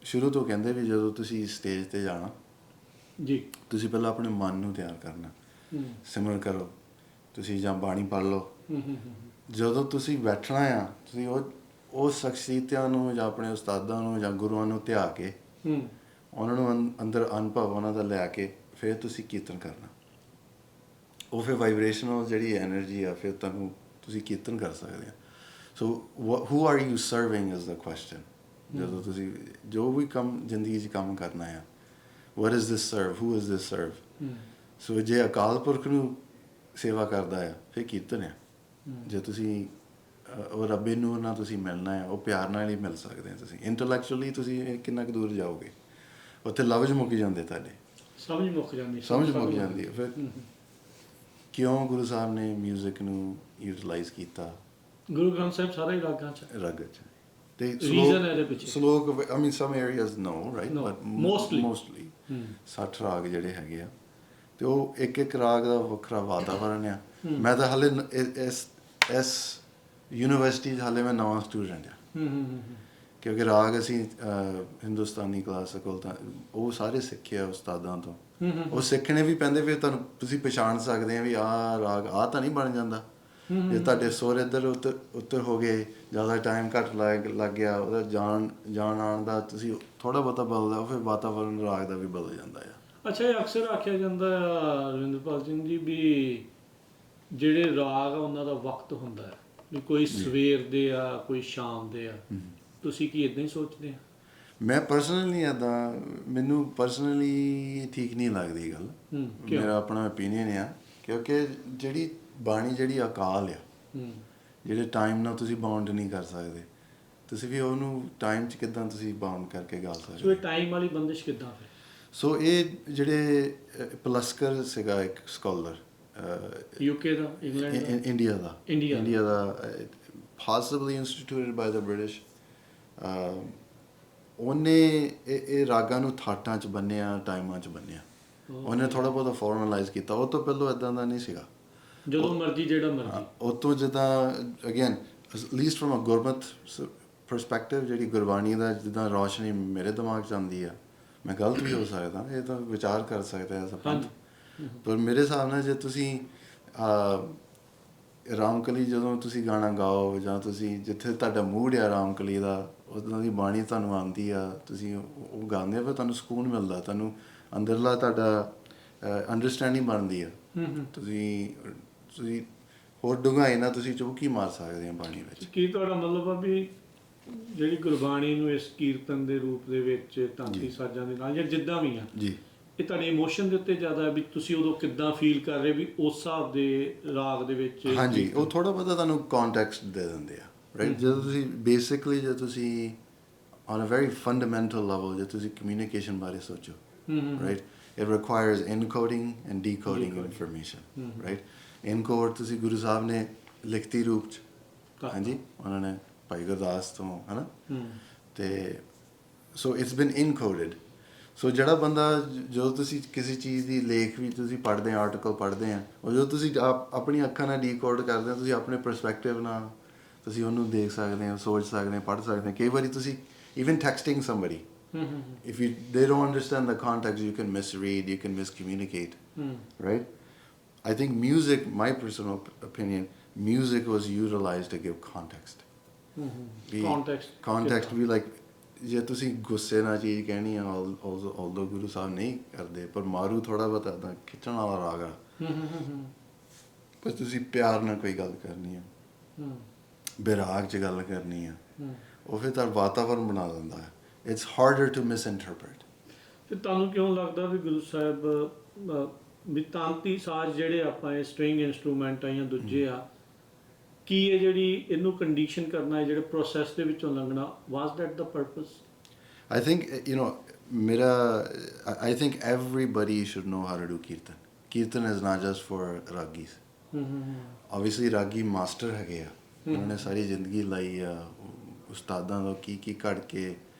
ਸ਼ੁਰੂ ਤੋਂ ਕਹਿੰਦੇ ਵੀ ਜਦੋਂ ਤੁਸੀਂ ਸਟੇਜ ਤੇ ਜਾਣਾ ਜੀ ਤੁਸੀਂ ਪਹਿਲਾਂ ਆਪਣੇ ਮਨ ਨੂੰ ਤਿਆਰ ਕਰਨਾ, ਸਿਮਰਨ ਕਰੋ ਤੁਸੀਂ, ਜਾਂ ਬਾਣੀ ਪੜ੍ਹ ਲਓ। ਜਦੋਂ ਤੁਸੀਂ ਬੈਠਣਾ ਆ, ਤੁਸੀਂ ਉਹ ਸ਼ਖਸੀਅਤਾਂ ਨੂੰ ਜਾਂ ਆਪਣੇ ਉਸਤਾਦਾਂ ਨੂੰ ਜਾਂ ਗੁਰੂਆਂ ਨੂੰ ਧਿਆ ਕੇ ਉਹਨਾਂ ਨੂੰ ਅੰਦਰ ਅਨੁਭਵ ਉਹਨਾਂ ਦਾ ਲੈ ਕੇ ਫਿਰ ਤੁਸੀਂ ਕੀਰਤਨ ਕਰਨਾ। ਉਹ ਫਿਰ ਵਾਈਬ੍ਰੇਸ਼ਨਲ ਜਿਹੜੀ ਐਨਰਜੀ ਆ, ਫਿਰ ਤੁਹਾਨੂੰ ਤੁਸੀਂ ਕੀਰਤਨ ਕਰ ਸਕਦੇ ਆ। So who are you serving is the question. ਜਦੋਂ ਤੁਸੀਂ ਜੋ ਵੀ ਕੰਮ ਜ਼ਿੰਦਗੀ 'ਚ ਕੰਮ ਕਰਨਾ ਆ, what is this serve, who is this serve? ਸੋ ਜੇ ਅਕਾਲ ਪੁਰਖ ਨੂੰ ਸੇਵਾ ਕਰਦਾ ਆ ਫਿਰ ਕੀਰਤਨ ਆ। ਜੇ ਤੁਸੀਂ ਉਹ ਰੱਬੇ ਨੂਰ ਨਾਲ ਤੁਸੀਂ ਮਿਲਣਾ ਆ, ਉਹ ਪਿਆਰ ਨਾਲ ਹੀ ਮਿਲ ਸਕਦੇ ਆ। ਤੁਸੀਂ ਇੰਟੈਲੈਕਚੁਅਲੀ ਤੁਸੀਂ ਕਿੰਨਾ ਕੁ ਦੂਰ ਜਾਓਗੇ, ਉੱਥੇ ਲਫ਼ਜ਼ ਮੁੱਕ ਜਾਂਦੇ ਤੁਹਾਡੇ, ਸਮਝ ਮੁੱਕ ਜਾਂਦੀ ਹੈ। ਫਿਰ ਕਿਉਂ ਗੁਰੂ ਸਾਹਿਬ ਨੇ ਮਿਊਜ਼ਿਕ ਨੂੰ ਯੂਟੀਲਾਈਜ਼ ਕੀਤਾ ਗੁਰੂ ਗ੍ਰੰਥ ਸਾਹਿਬ ਸਾਰਾ ਹੀ ਰਾਗਾਂ 'ਚ ਰਗ 'ਚ। ਤੇ ਰੀਜ਼ਨ ਇਹਦੇ ਪਿੱਛੇ ਸਲੋਕ, I mean some areas no, right? No, But mostly 60 ਰਾਗ ਜਿਹੜੇ ਹੈਗੇ ਆ, ਤੇ ਉਹ ਇੱਕ ਇੱਕ ਰਾਗ ਦਾ ਵੱਖਰਾ ਵਾਤਾਵਰਨ ਆ। ਮੈਂ ਤਾਂ ਹਾਲੇ ਇਸ ਯੂਨੀਵਰਸਿਟੀ 'ਚ ਹਾਲੇ ਮੈਂ ਨਵਾਂ ਸਟੂਡੈਂਟ ਆ, ਕਿਉਂਕਿ ਰਾਗ ਅਸੀਂ ਹਿੰਦੁਸਤਾਨੀ ਕਲਾਸਿਕਲ ਤਾਂ ਉਹ ਸਾਰੇ ਸਿੱਖੇ ਆ ਉਸਤਾਦਾਂ ਤੋਂ। ਉਹ ਸਿੱਖਣੇ ਵੀ ਪੈਂਦੇ, ਫਿਰ ਤੁਸੀਂ ਪਛਾਣ ਸਕਦੇ ਆ ਵੀ ਆਹ ਰਾਗ ਆਹ ਤਾਂ ਨਹੀਂ ਬਣ ਜਾਂਦਾ। ਜੇ ਤੁਹਾਡੇ ਸੁਰ ਇੱਧਰ ਉੱਤਰ ਹੋ ਗਏ, ਜ਼ਿਆਦਾ ਟਾਈਮ ਘੱਟ ਲੱਗ ਗਿਆ, ਉਹਦਾ ਜਾਣ ਆਉਣ ਦਾ ਤੁਸੀਂ ਥੋੜ੍ਹਾ ਬਹੁਤਾ ਬਦਲਦਾ, ਫਿਰ ਵਾਤਾਵਰਨ ਰਾਗ ਦਾ ਵੀ ਬਦਲ ਜਾਂਦਾ ਆ। ਅੱਛਾ, ਇਹ ਅਕਸਰ ਆਖਿਆ ਜਾਂਦਾ ਆ ਰਵਿੰਦਰਪਾਲ ਸਿੰਘ ਜੀ ਵੀ ਜਿਹੜੇ ਰਾਗ ਆ ਉਹਨਾਂ ਦਾ ਵਕਤ ਹੁੰਦਾ ਹੈ, ਵੀ ਕੋਈ ਸਵੇਰ ਦੇ ਆ, ਕੋਈ ਸ਼ਾਮ ਦੇ ਆ। ਤੁਸੀਂ ਕੀ ਇਦਾਂ ਹੀ ਸੋਚਦੇ ਆ? ਮੈਂ ਪਰਸਨਲੀ ਇੱਦਾਂ, ਮੈਨੂੰ ਪਰਸਨਲੀ ਠੀਕ ਨਹੀਂ ਲੱਗਦੀ ਗੱਲ। ਮੇਰਾ ਆਪਣਾ ਓਪੀਨੀਅਨ ਆ, ਕਿਉਂਕਿ ਜਿਹੜੀ ਬਾਣੀ ਜਿਹੜੀ ਅਕਾਲ ਆ, ਜਿਹੜੇ ਟਾਈਮ ਨਾਲ ਤੁਸੀਂ ਬਾਉਂਡ ਨਹੀਂ ਕਰ ਸਕਦੇ, ਤੁਸੀਂ ਵੀ ਉਹਨੂੰ ਟਾਈਮ 'ਚ ਕਿੱਦਾਂ ਤੁਸੀਂ ਬਾਉਂਡ ਕਰਕੇ ਗਾ ਸਕਦੇ? ਸੋ ਇਹ ਟਾਈਮ ਵਾਲੀ ਬੰਦਿਸ਼ ਕਿੱਦਾਂ ਫਿਰ? ਸੋ ਇਹ ਜਿਹੜੇ ਪਲਸਕਰ ਸੀਗਾ ਇੱਕ scholar, UK the, England the, India the, possibly instituted by the British, ਉਹਨੇ ਇਹ ਰਾਗਾਂ ਨੂੰ ਥਾਟਾਂ 'ਚ ਬੰਨਿਆ, ਟਾਈਮਾਂ 'ਚ ਬੰਨਿਆ। ਉਹਨੇ ਥੋੜ੍ਹਾ ਬਹੁਤਾ ਫਾਰਮਲਾਈਜ਼ ਕੀਤਾ। ਉਹ ਤੋਂ ਪਹਿਲਾਂ ਇੱਦਾਂ ਦਾ ਨਹੀਂ ਸੀਗਾ, ਜਦੋਂ ਮਰਜ਼ੀ ਜਿਹੜਾ ਮਰਜ਼ੀ। ਉਹ ਤੋਂ ਜਿੱਦਾਂ again least from a Gurmat perspective, ਜਿਹੜੀ ਗੁਰਬਾਣੀ ਦਾ ਜਿੱਦਾਂ ਰੌਸ਼ਨੀ ਮੇਰੇ ਦਿਮਾਗ 'ਚ ਆਉਂਦੀ ਆ, ਮੈਂ ਗਲਤ ਵੀ ਹੋ ਸਕਦਾ, ਇਹ ਤਾਂ ਵਿਚਾਰ ਕਰ ਸਕਦੇ ਆ ਸਭ। ਪਰ ਮੇਰੇ ਹਿਸਾਬ ਨਾਲ ਜੇ ਤੁਸੀਂ ਰਾਮਕਲੀ ਜਦੋਂ ਤੁਸੀਂ ਗਾਣਾ ਗਾਓ, ਜਾਂ ਤੁਸੀਂ ਜਿੱਥੇ ਤੁਹਾਡਾ ਮੂਡ ਆ ਰਾਮਕਲੀ ਦਾ, ਉੱਦਾਂ ਦੀ ਬਾਣੀ ਤੁਹਾਨੂੰ ਆਉਂਦੀ ਆ, ਤੁਸੀਂ ਉਹ ਗਾਉਂਦੇ ਆ, ਫਿਰ ਤੁਹਾਨੂੰ ਸਕੂਨ ਮਿਲਦਾ, ਤੁਹਾਨੂੰ ਅੰਦਰਲਾ ਤੁਹਾਡਾ ਅੰਡਰਸਟੈਂਡਿੰਗ ਬਣਦੀ ਆ। ਤੁਸੀਂ ਹੋਰ ਡੂੰਘਾਈ ਨਾਲ ਤੁਸੀਂ ਚੁਬਕੀ ਮਾਰ ਸਕਦੇ ਆ ਬਾਣੀ ਵਿੱਚ। ਕੀ ਤੁਹਾਡਾ ਮਤਲਬ ਆ ਵੀ ਜਿਹੜੀ ਗੁਰਬਾਣੀ ਨੂੰ ਇਸ ਕੀਰਤਨ ਦੇ ਰੂਪ ਦੇ ਵਿੱਚ ਤਾਂਤੀ ਸਾਜ਼ਾਂ ਦੇ ਨਾਲ ਜਾਂ ਜਿੱਦਾਂ ਵੀ ਆ ਜੀ, ਇਹ ਤੁਹਾਡੇ ਇਮੋਸ਼ਨ ਦੇ ਉੱਤੇ ਜ਼ਿਆਦਾ ਵੀ ਤੁਸੀਂ ਉਦੋਂ ਕਿੱਦਾਂ ਫੀਲ ਕਰ ਰਹੇ, ਵੀ ਉਸ ਹਿਸਾਬ ਦੇ ਰਾਗ ਦੇ ਵਿੱਚ? ਹਾਂਜੀ, ਉਹ ਥੋੜ੍ਹਾ ਬਹੁਤਾ ਤੁਹਾਨੂੰ ਕੰਟੈਕਸਟ ਦੇ ਦਿੰਦੇ ਆ, ਰਾਈਟ। ਜਦੋਂ ਤੁਸੀਂ ਬੇਸਿਕਲੀ ਜੇ ਤੁਸੀਂ on a very fundamental level ਜੇ ਤੁਸੀਂ ਕਮਿਊਨੀਕੇਸ਼ਨ ਬਾਰੇ ਸੋਚੋ, right, it requires encoding and decoding information, right? encode ਤੁਸੀਂ ਗੁਰੂ ਸਾਹਿਬ ਨੇ ਲਿਖਤੀ ਰੂਪ 'ਚ, ਹਾਂਜੀ, ਉਹਨਾਂ ਨੇ ਭਾਈ ਗੁਰਦਾਸ ਤੋਂ, ਹੈ ਨਾ, ਤੇ ਸੋ ਇਟਸ ਬਿਨ ਇਨਕੋਡਡ। ਸੋ ਜਿਹੜਾ ਬੰਦਾ, ਜਦੋਂ ਤੁਸੀਂ ਕਿਸੇ ਚੀਜ਼ ਦੀ ਲੇਖ ਵੀ ਤੁਸੀਂ ਪੜ੍ਹਦੇ ਆ, ਆਰਟੀਕਲ ਪੜ੍ਹਦੇ ਆ, ਉਹ ਜਦੋਂ ਤੁਸੀਂ ਆਪਣੀ ਅੱਖਾਂ ਨਾਲ ਡੀਕੋਡ ਕਰਦੇ ਹੋ, ਤੁਸੀਂ ਆਪਣੇ ਪਰਸਪੈਕਟਿਵ ਨਾਲ ਤੁਸੀਂ ਉਹਨੂੰ ਦੇਖ ਸਕਦੇ ਹੋ, ਸੋਚ ਸਕਦੇ ਹੋ, ਪੜ੍ਹ ਸਕਦੇ ਹੋ। ਕਈ ਵਾਰੀ ਤੁਸੀਂ even texting somebody, if they don't understand the context, you can misread, you can miscommunicate, right? I think music, my personal opinion, music was utilized to give context. Context we like, ਜੇ ਤੁਸੀਂ ਗੁੱਸੇ ਨਾਲ ਚੀਜ਼ ਕਹਿਣੀ ਆ, although ਗੁਰੂ ਸਾਹਿਬ ਨਹੀਂ ਕਰਦੇ, ਪਰ ਮਾਰੂ ਥੋੜਾ ਬਹੁਤਾ ਤਾਂ ਖਿੱਚਣ ਵਾਲਾ ਰਾਗ ਆ, ਪਰ ਤੁਸੀਂ ਪਿਆਰ ਨਾਲ ਕੋਈ ਗੱਲ ਕਰਨੀ ਆ, ਬਿਰਾਗ 'ਚ ਗੱਲ ਕਰਨੀ ਆ, ਉਹ ਫਿਰ ਤਾਂ ਵਾਤਾਵਰਨ ਬਣਾ ਦਿੰਦਾ ਹੈ। It's harder to misinterpret. ਫਿਰ ਤੁਹਾਨੂੰ ਕਿਉਂ ਲੱਗਦਾ ਵੀ ਗੁਰੂ ਸਾਹਿਬ ਵੀ ਤਾਂਤੀ ਸਾਜ਼ ਜਿਹੜੇ ਆਪਾਂ ਇਹ ਸਟ੍ਰਿੰਗ ਇੰਸਟਰੂਮੈਂਟ ਆ ਜਾਂ ਦੂਜੇ ਆ, ਕੀ ਇਹ ਜਿਹੜੀ ਇਹਨੂੰ ਕੰਡੀਸ਼ਨ ਕਰਨਾ ਹੈ, ਜਿਹੜੇ ਪ੍ਰੋਸੈਸ ਦੇ ਵਿੱਚੋਂ ਲੰਘਣਾ, was that the purpose? I think, I think everybody should know how to do kirtan. Kirtan is not just for ragis. Obviously ragi master ਹੈਗੇ ਆ, ਉਹਨਾਂ ਨੇ ਸਾਰੀ ਜ਼ਿੰਦਗੀ ਲਾਈ ਆ ਉਸਤਾਦਾਂ ਤੋਂ ਕੀ ਘੜ ਕੇ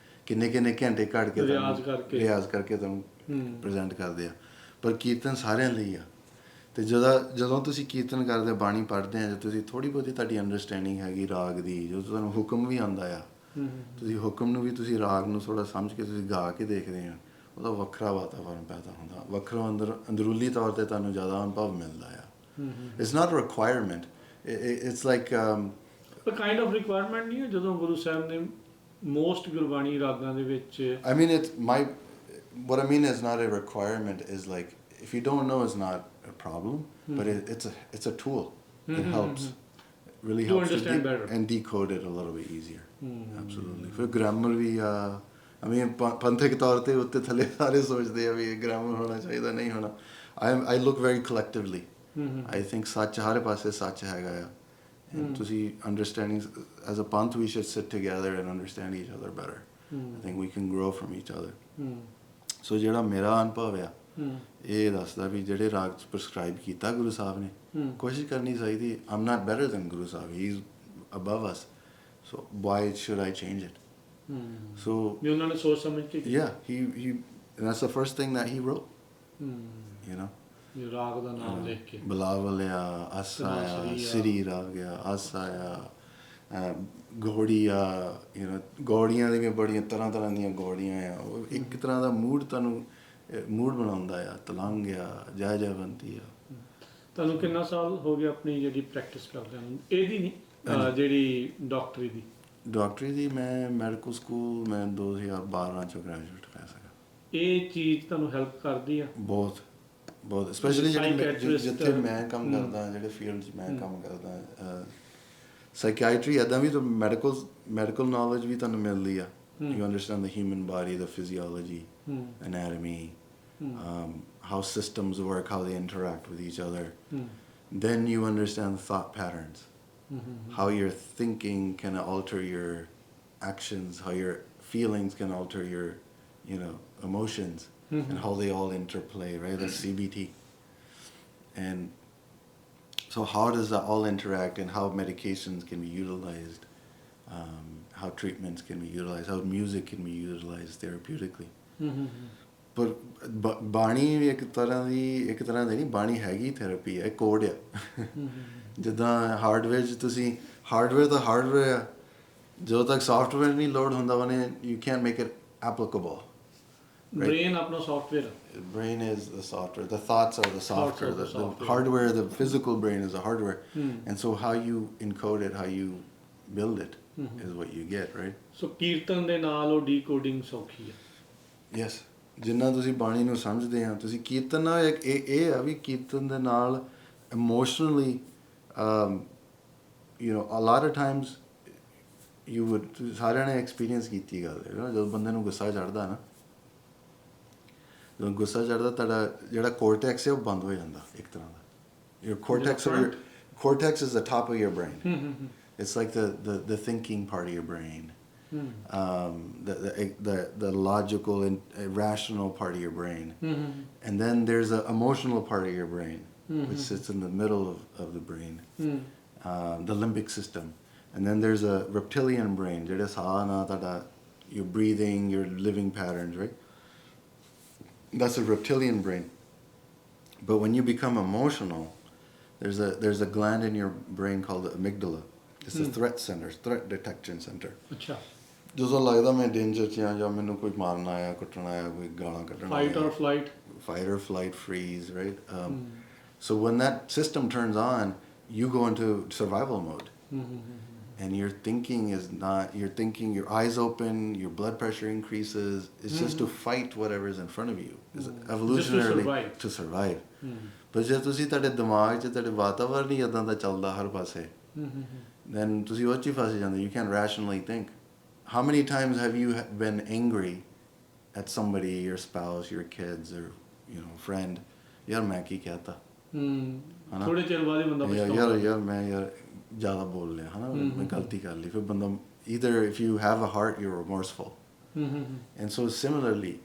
ਕਿੰਨੇ ਘੰਟੇ ਘੜ ਕੇ ਰਿਆਜ਼ ਕਰਕੇ ਤੁਹਾਨੂੰ ਪ੍ਰੈਜ਼ੈਂਟ ਕਰਦੇ ਆ, ਪਰ ਕੀਰਤਨ ਸਾਰਿਆਂ ਲਈ ਆ। ਤੇ ਜਦੋਂ ਤੁਸੀਂ ਕੀਰਤਨ ਕਰਦੇ ਬਾਣੀ ਪੜ੍ਹਦੇ ਆ, ਜੇ ਤੁਸੀਂ ਥੋੜੀ ਬਹੁਤੀ ਤੁਹਾਡੀ ਅੰਡਰਸਟੈਂਡਿੰਗ ਹੈਗੀ ਰਾਗ ਦੀ, ਜਦੋਂ ਤੁਹਾਨੂੰ ਹੁਕਮ ਵੀ ਆਉਂਦਾ ਆ, ਤੁਸੀਂ ਹੁਕਮ ਨੂੰ ਵੀ ਤੁਸੀਂ ਰਾਗ ਨੂੰ ਥੋੜਾ ਸਮਝ ਕੇ ਤੁਸੀਂ ਗਾ ਕੇ ਦੇਖਦੇ ਆ, ਉਹਦਾ ਵੱਖਰਾ ਵਾਤਾਵਰਨ ਪੈਦਾ ਹੁੰਦਾ, ਵੱਖਰਾ ਅੰਦਰੂਲੀ ਤੌਰ ਤੇ ਤੁਹਾਨੂੰ ਜ਼ਿਆਦਾ ਅਨੁਭਵ ਮਿਲਦਾ ਆ। It's not a requirement. It's like a kind of requirement ਨਹੀਂ ਹੈ ਜਦੋਂ ਗੁਰੂ ਸਾਹਿਬ ਨੇ most ਗੁਰਬਾਣੀ ਰਾਗਾਂ ਦੇ ਵਿੱਚ I mean what I mean is not a requirement, is like if you don't know it's not a problem, but it's a tool. It helps. Really to helps understand better and decode it a little bit easier. Absolutely. For grammar we I mean ਪੰਥਕ ਤੌਰ ਤੇ ਉੱਤੇ ਥੱਲੇ ਸਾਰੇ ਸੋਚਦੇ ਆ ਵੀ ਇਹ grammar ਹੋਣਾ ਚਾਹੀਦਾ, ਨਹੀਂ ਹੋਣਾ। I look very collectively. I think ਸੱਚ ਹਰ ਪਾਸੇ ਸੱਚ ਹੈਗਾ ਆ, and ਤੁਸੀਂ understanding as a panth we should sit together and understand each other better. I think we can grow from each other. So ਜਿਹੜਾ ਮੇਰਾ ਅਨੁਭਵ ਆ ਇਹ ਦੱਸਦਾ ਵੀ ਜਿਹੜੇ ਰਾਗ ਪ੍ਰਸਕ੍ਰਾਈਬ ਕੀਤਾ ਗੁਰੂ ਸਾਹਿਬ ਨੇ, ਕੋਸ਼ਿਸ਼ ਕਰਨੀ ਚਾਹੀਦੀ। I'm not better than Guru Sahib, he's above us, so why should I change it? So ਉਹਨਾਂ ਨੇ ਸੋਚ ਸਮਝ ਕੇ he and that's the first thing that he wrote. You know, ਰਾਗ ਦਾ ਨਾਮ ਲਿਖ ਕੇ ਬਿਲਾਵਲ ਆ, ਆਸਾ ਆ, ਸ੍ਰੀ ਰਾਗ ਆ, ਆਸਾ ਆ, ਗੌੜੀ ਆ, ਗੌੜੀਆਂ ਦੀਆਂ ਬੜੀਆਂ ਤਰ੍ਹਾਂ ਦੀਆਂ ਗੌੜੀਆਂ ਆ, ਉਹ ਇੱਕ ਤਰ੍ਹਾਂ ਦਾ ਤੁਹਾਨੂੰ ਮੂਡ ਬਣਾਉਂਦਾ ਆ। ਤਲੰਗ ਆ, ਜੈ ਜੈਵੰਤੀ ਆ। ਤੁਹਾਨੂੰ ਕਿੰਨਾ ਸਾਲ ਹੋ ਗਿਆ ਆਪਣੀ ਜਿਹੜੀ ਪ੍ਰੈਕਟਿਸ ਕਰਦੇ ਨੂੰ ਇਹਦੀ ਨਹੀਂ ਜਿਹੜੀ ਡਾਕਟਰੀ ਦੀ? ਮੈਂ ਮੈਡੀਕਲ ਸਕੂਲ ਮੈਂ 2012 ਚ ਗ੍ਰੈਜੂਏਟ ਹੋਇਆ ਸੀਗਾ। ਇਹ ਚੀਜ਼ ਤੁਹਾਨੂੰ ਹੈਲਪ ਕਰਦੀ ਆ ਬਹੁਤ ਸਪੈਸ਼ਲੀ ਜਿੱਥੇ ਮੈਂ ਕੰਮ ਕਰਦਾ, ਜਿਹੜੇ ਫੀਲਡ 'ਚ ਮੈਂ ਕੰਮ ਕਰਦਾ, ਸਾਈਕੈਟਰੀ ਇੱਦਾਂ ਵੀ ਤਾਂ ਮੈਡੀਕਲ ਨੌਲੇਜ ਵੀ ਤੁਹਾਨੂੰ ਮਿਲਦੀ ਆ। You understand the human body, the physiology, anatomy, how systems work, how they interact with each other. Then you understand thought patterns, how your thinking can alter your actions, how your feelings can alter your emotions, and how they all interplay, right? That's CBT. And so how does that all interact, and how medications can be utilized, how treatments can be utilized, how music can be utilized therapeutically. But ਬਾਣੀ ਇੱਕ ਤਰ੍ਹਾਂ ਦੀ ਨਹੀਂ, ਬਾਣੀ ਹੈਗੀ ਥੈਰੇਪੀ ਹੈ, ਕੋਡ ਆ। ਜਿੱਦਾਂ ਹਾਰਡਵੇਅਰ 'ਚ ਤੁਸੀਂ ਹਾਰਡਵੇਅਰ ਤਾਂ ਹਾਰਡਵੇਅਰ ਆ, ਜਦੋਂ ਤੱਕ ਸੌਫਟਵੇਅਰ ਨਹੀਂ ਲੋਡ ਹੁੰਦਾ ਉਹਨੇ you can't make it applicable. Brain ਆਪਣਾ software. Brain is the software. The thoughts are the software. The hardware, the physical brain is the hardware. And so how you encode it, how you build it is what you get, right? So ਕੀਰਤਨ ਦੇ ਨਾਲ ਉਹ ਡੀਕੋਡਿੰਗ ਸੌਖੀ ਹੈ। Yes. ਜਿੰਨਾ ਤੁਸੀਂ ਬਾਣੀ ਨੂੰ ਸਮਝਦੇ ਆ, ਤੁਸੀਂ ਕੀਰਤਨ ਨਾਲ ਇਹ ਆ ਵੀ ਕੀਰਤਨ ਦੇ ਨਾਲ emotionally a lot of times you would, ਸਾਰਿਆਂ ਨੇ ਐਕਸਪੀਰੀਅੰਸ ਕੀਤੀ ਗੱਲ ਹੈ, ਜਦੋਂ ਬੰਦੇ ਨੂੰ ਗੁੱਸਾ ਚੜ੍ਹਦਾ ਨਾ, ਜਦੋਂ ਗੁੱਸਾ ਚੜ੍ਹਦਾ ਤੁਹਾਡਾ ਜਿਹੜਾ ਕੋਰਟੈਕਸ ਹੈ ਉਹ ਬੰਦ ਹੋ ਜਾਂਦਾ ਇੱਕ ਤਰ੍ਹਾਂ ਦਾ। Your cortex is the top of your brain. It's like the thinking part of your brain. The logical and rational part of your brain. And then there's an emotional part of your brain, which sits in the middle of the brain, the limbic system. And then there's a reptilian brain, your breathing, your living patterns, right? That's a reptilian brain. But when you become emotional, there's a gland in your brain called the amygdala. It's the threat center, threat detection center. ਅੱਛਾ। ਜਦੋਂ ਲੱਗਦਾ ਮੈਂ ਡੇਂਜਰ 'ਚ ਆ, ਜਾਂ ਮੈਨੂੰ ਕੋਈ ਮਾਰਨ ਆਇਆ, ਕੁੱਟਣ ਆਇਆ, ਕੋਈ ਗਾਲਾਂ ਕੱਢਣ ਆਇਆ, fight or flight, freeze, right? So when that system turns on, you go into survival mode. And your thinking is not, your eyes open, your blood pressure increases. It's just to fight whatever's in front of you. It's evolutionarily to survive. But ਜੇ ਤੁਸੀਂ ਤੁਹਾਡੇ ਦਿਮਾਗ 'ਚ ਤੁਹਾਡੇ ਵਾਤਾਵਰਨ ਹੀ ਇੱਦਾਂ ਦਾ ਚੱਲਦਾ ਹਰ ਪਾਸੇ, then ਤੁਸੀਂ ਉਹ 'ਚ ਹੀ ਫਸ ਜਾਂਦੇ. You can't rationally think. How many times have you been angry at somebody, your spouse, your kids, or friend? ਯਾਰ ਮੈਂ ਕੀ ਕਹਿਤਾ, ਥੋੜੇ ਚਿਰ ਬਾਅਦ ਹੀ ਬੰਦਾ ਪਛਤਾਉਂਦਾ, ਯਾਰ ਮੈਂ ਜ਼ਿਆਦਾ ਬੋਲ ਲਿਆ, ਮੈਂ ਗਲਤੀ ਕਰ ਲਈ। ਫਿਰ ਬੰਦਾ either if you have a heart, you're remorseful. And so similarly,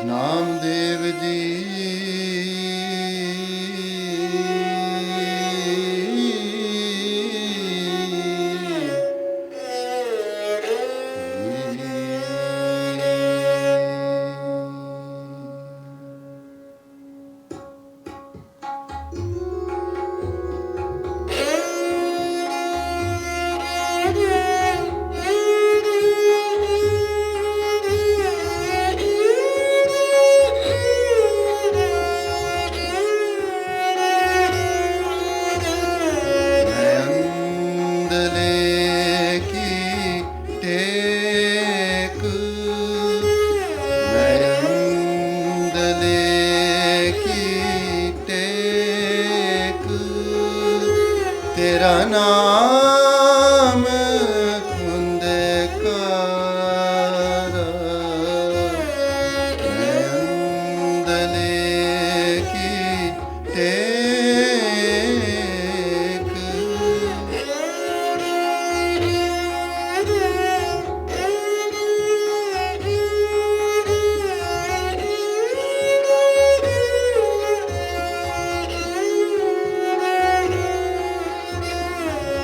Namdev ji तेरा नाम खुंदकार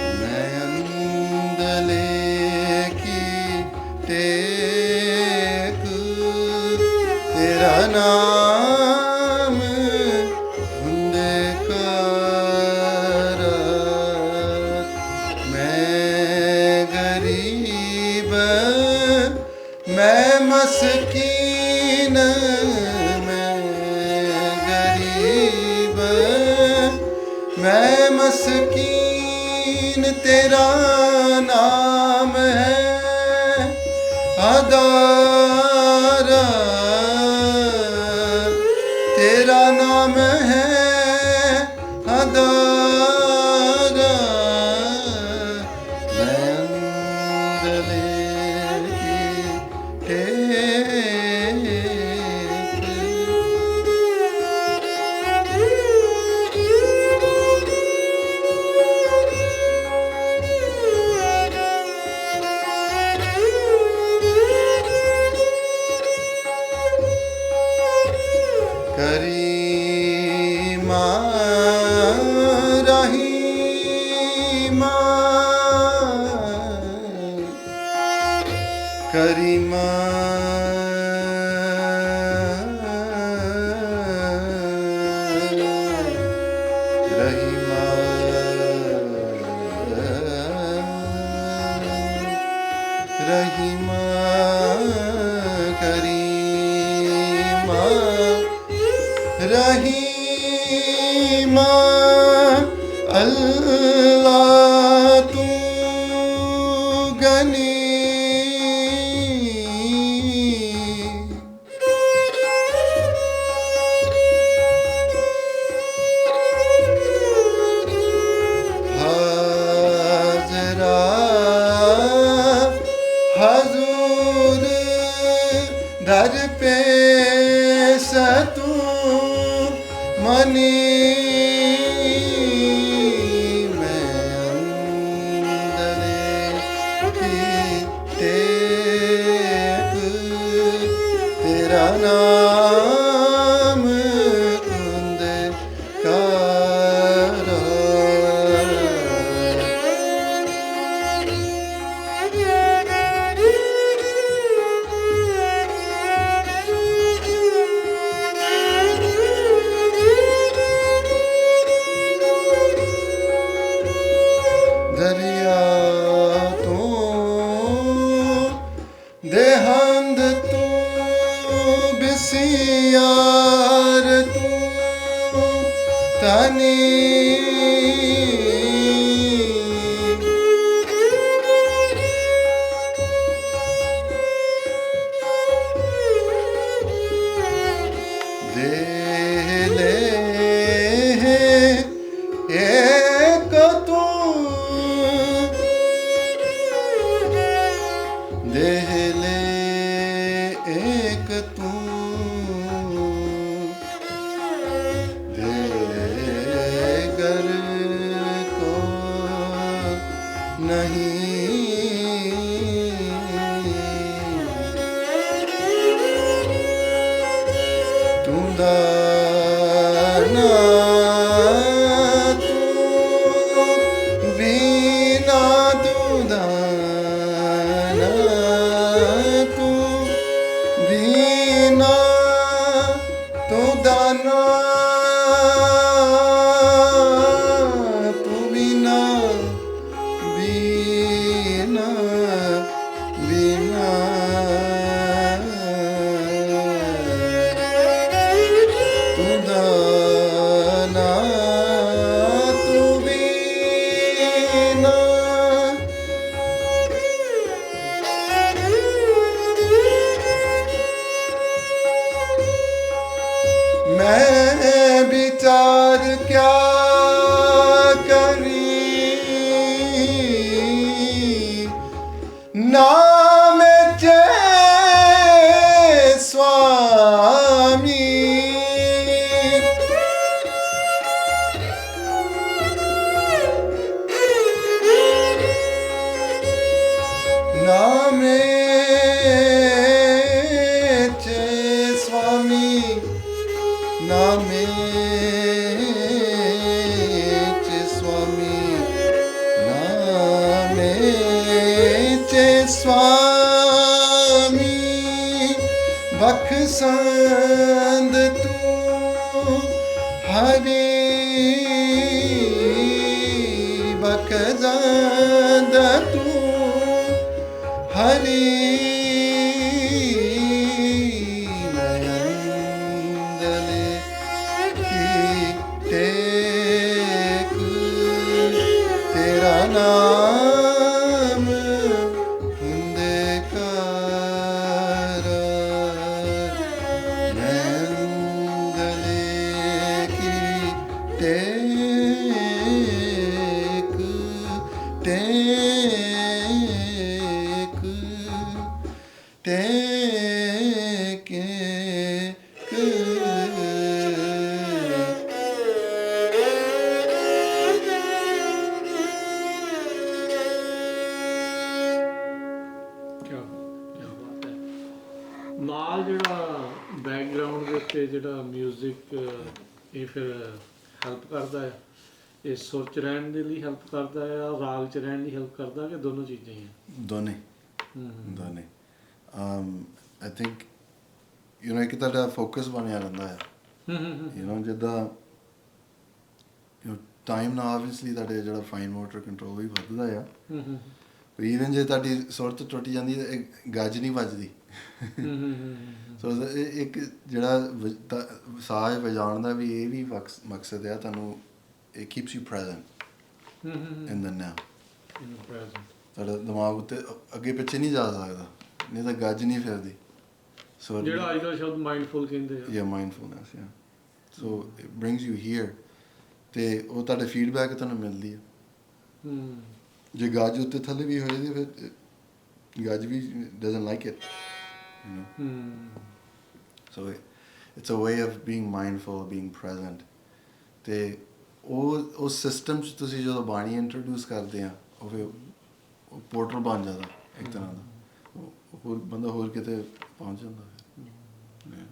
मैं अंदले की टेक तेरा नाम खुंदकार मैं गरीब मैं मस्कीन मैं गरीब मैं मस्कीन तेरा नाम है अदारा तेरा नाम है अदारा मैं अंदले की टेक करीमा रहीमा करीमा रहीमा रहीमा करीमा रहीमा अल्लाह तू गनी हाजरा हजूर दर पे Satu money Dele ek tu Dele ek tu Degar ko nahi Tu dana tu bina tu dana tu bina tu dana tu bina bina bina tu dana tu bina मैं विचार क्या करी नाम चे स्वामी नाम चे स्वामी नामे चे स्वामी नामे चे स्वामी बखसंद तू हरि बखसंद तू हरि नयंदले की टेक तेरा नाम हुंदे कार नयंदले की टेक टेक टेक ਕਿਆ ਬਾਤ ਹੈ। ਨਾਲ ਜਿਹੜਾ ਬੈਕਗ੍ਰਾਉਂਡ ਦੇ ਉੱਤੇ ਜਿਹੜਾ ਮਿਊਜ਼ਿਕ ਇਹ ਫਿਰ ਹੈਲਪ ਕਰਦਾ ਹੈ, ਇਹ ਸੁਰ ਚ ਰਹਿਣ ਦੇ ਲਈ ਹੈਲਪ ਕਰਦਾ ਹੈ, ਰਾਗ ਚ ਰਹਿਣ ਲਈ ਹੈਲਪ ਕਰਦਾ ਕਿ ਦੋਨੋਂ ਚੀਜ਼ਾਂ ਹੀ ਹੈ? ਦੋਨੇ ਦੋਨੇ ਆਈ ਥਿੰਕ ਇੱਕ ਤੁਹਾਡਾ ਫੋਕਸ ਬਣਿਆ ਰਹਿੰਦਾ ਹੈ ਜਿੱਦਾਂ ਟਾਈਮ ਨਾਲ ਆਬਵੀਅਸਲੀ ਤੁਹਾਡੇ ਜਿਹੜਾ ਫਾਈਨ ਮੋਟਰ ਕੰਟਰੋਲ ਵੀ ਵੱਧਦਾ ਆ ਈਵਨ ਜੇ ਤੁਹਾਡੀ ਸੁਰਤ ਟੁੱਟ ਜਾਂਦੀ ਹੈ ਗੱਜ ਨਹੀਂ ਵੱਜਦੀ ਸੋ ਇੱਕ ਜਿਹੜਾ ਸਾਜ਼ ਵਜਾਉਣ ਦਾ ਵੀ ਇਹ ਵੀ ਮਕਸਦ ਆ ਤੁਹਾਨੂੰ it keeps you present in the now ਤੁਹਾਡਾ ਦਿਮਾਗ ਉੱਤੇ ਅੱਗੇ ਪਿੱਛੇ ਨਹੀਂ ਜਾ ਸਕਦਾ ਨਹੀਂ ਤਾਂ ਗੱਜ ਨਹੀਂ ਫਿਰਦੀ ਸੋ ਜਿਹੜਾ ਅੱਜ ਕੱਲ੍ਹ ਸ਼ਬਦ ਮਾਈਂਡਫੁਲ ਕਹਿੰਦੇ ਆ yeah mindfulness yeah so it brings you here ਤੇ ਉਹ ਤੁਹਾਡੇ ਫੀਡਬੈਕ ਤੁਹਾਨੂੰ ਮਿਲਦੀ ਹੈ ਜੇ ਗੱਜ ਉੱਤੇ ਥੱਲੇ ਵੀ ਹੋਏ ਤੇ ਫਿਰ ਗੱਜ ਵੀ doesn't like it you know so it's a way of being mindful being present ਤੇ ਉਹ ਸਿਸਟਮ 'ਚ ਤੁਸੀਂ ਜਦੋਂ ਬਾਣੀ ਇੰਟਰੋਡਿਊਸ ਕਰਦੇ ਆ ਉਹ ਫਿਰ ਪੋਰਟਲ ਬਣ ਜਾਂਦਾ ਇੱਕ ਤਰ੍ਹਾਂ ਦਾ ਹੋਰ ਬੰਦਾ ਹੋਰ ਕਿਤੇ ਪਹੁੰਚ ਜਾਂਦਾ ਫਿਰ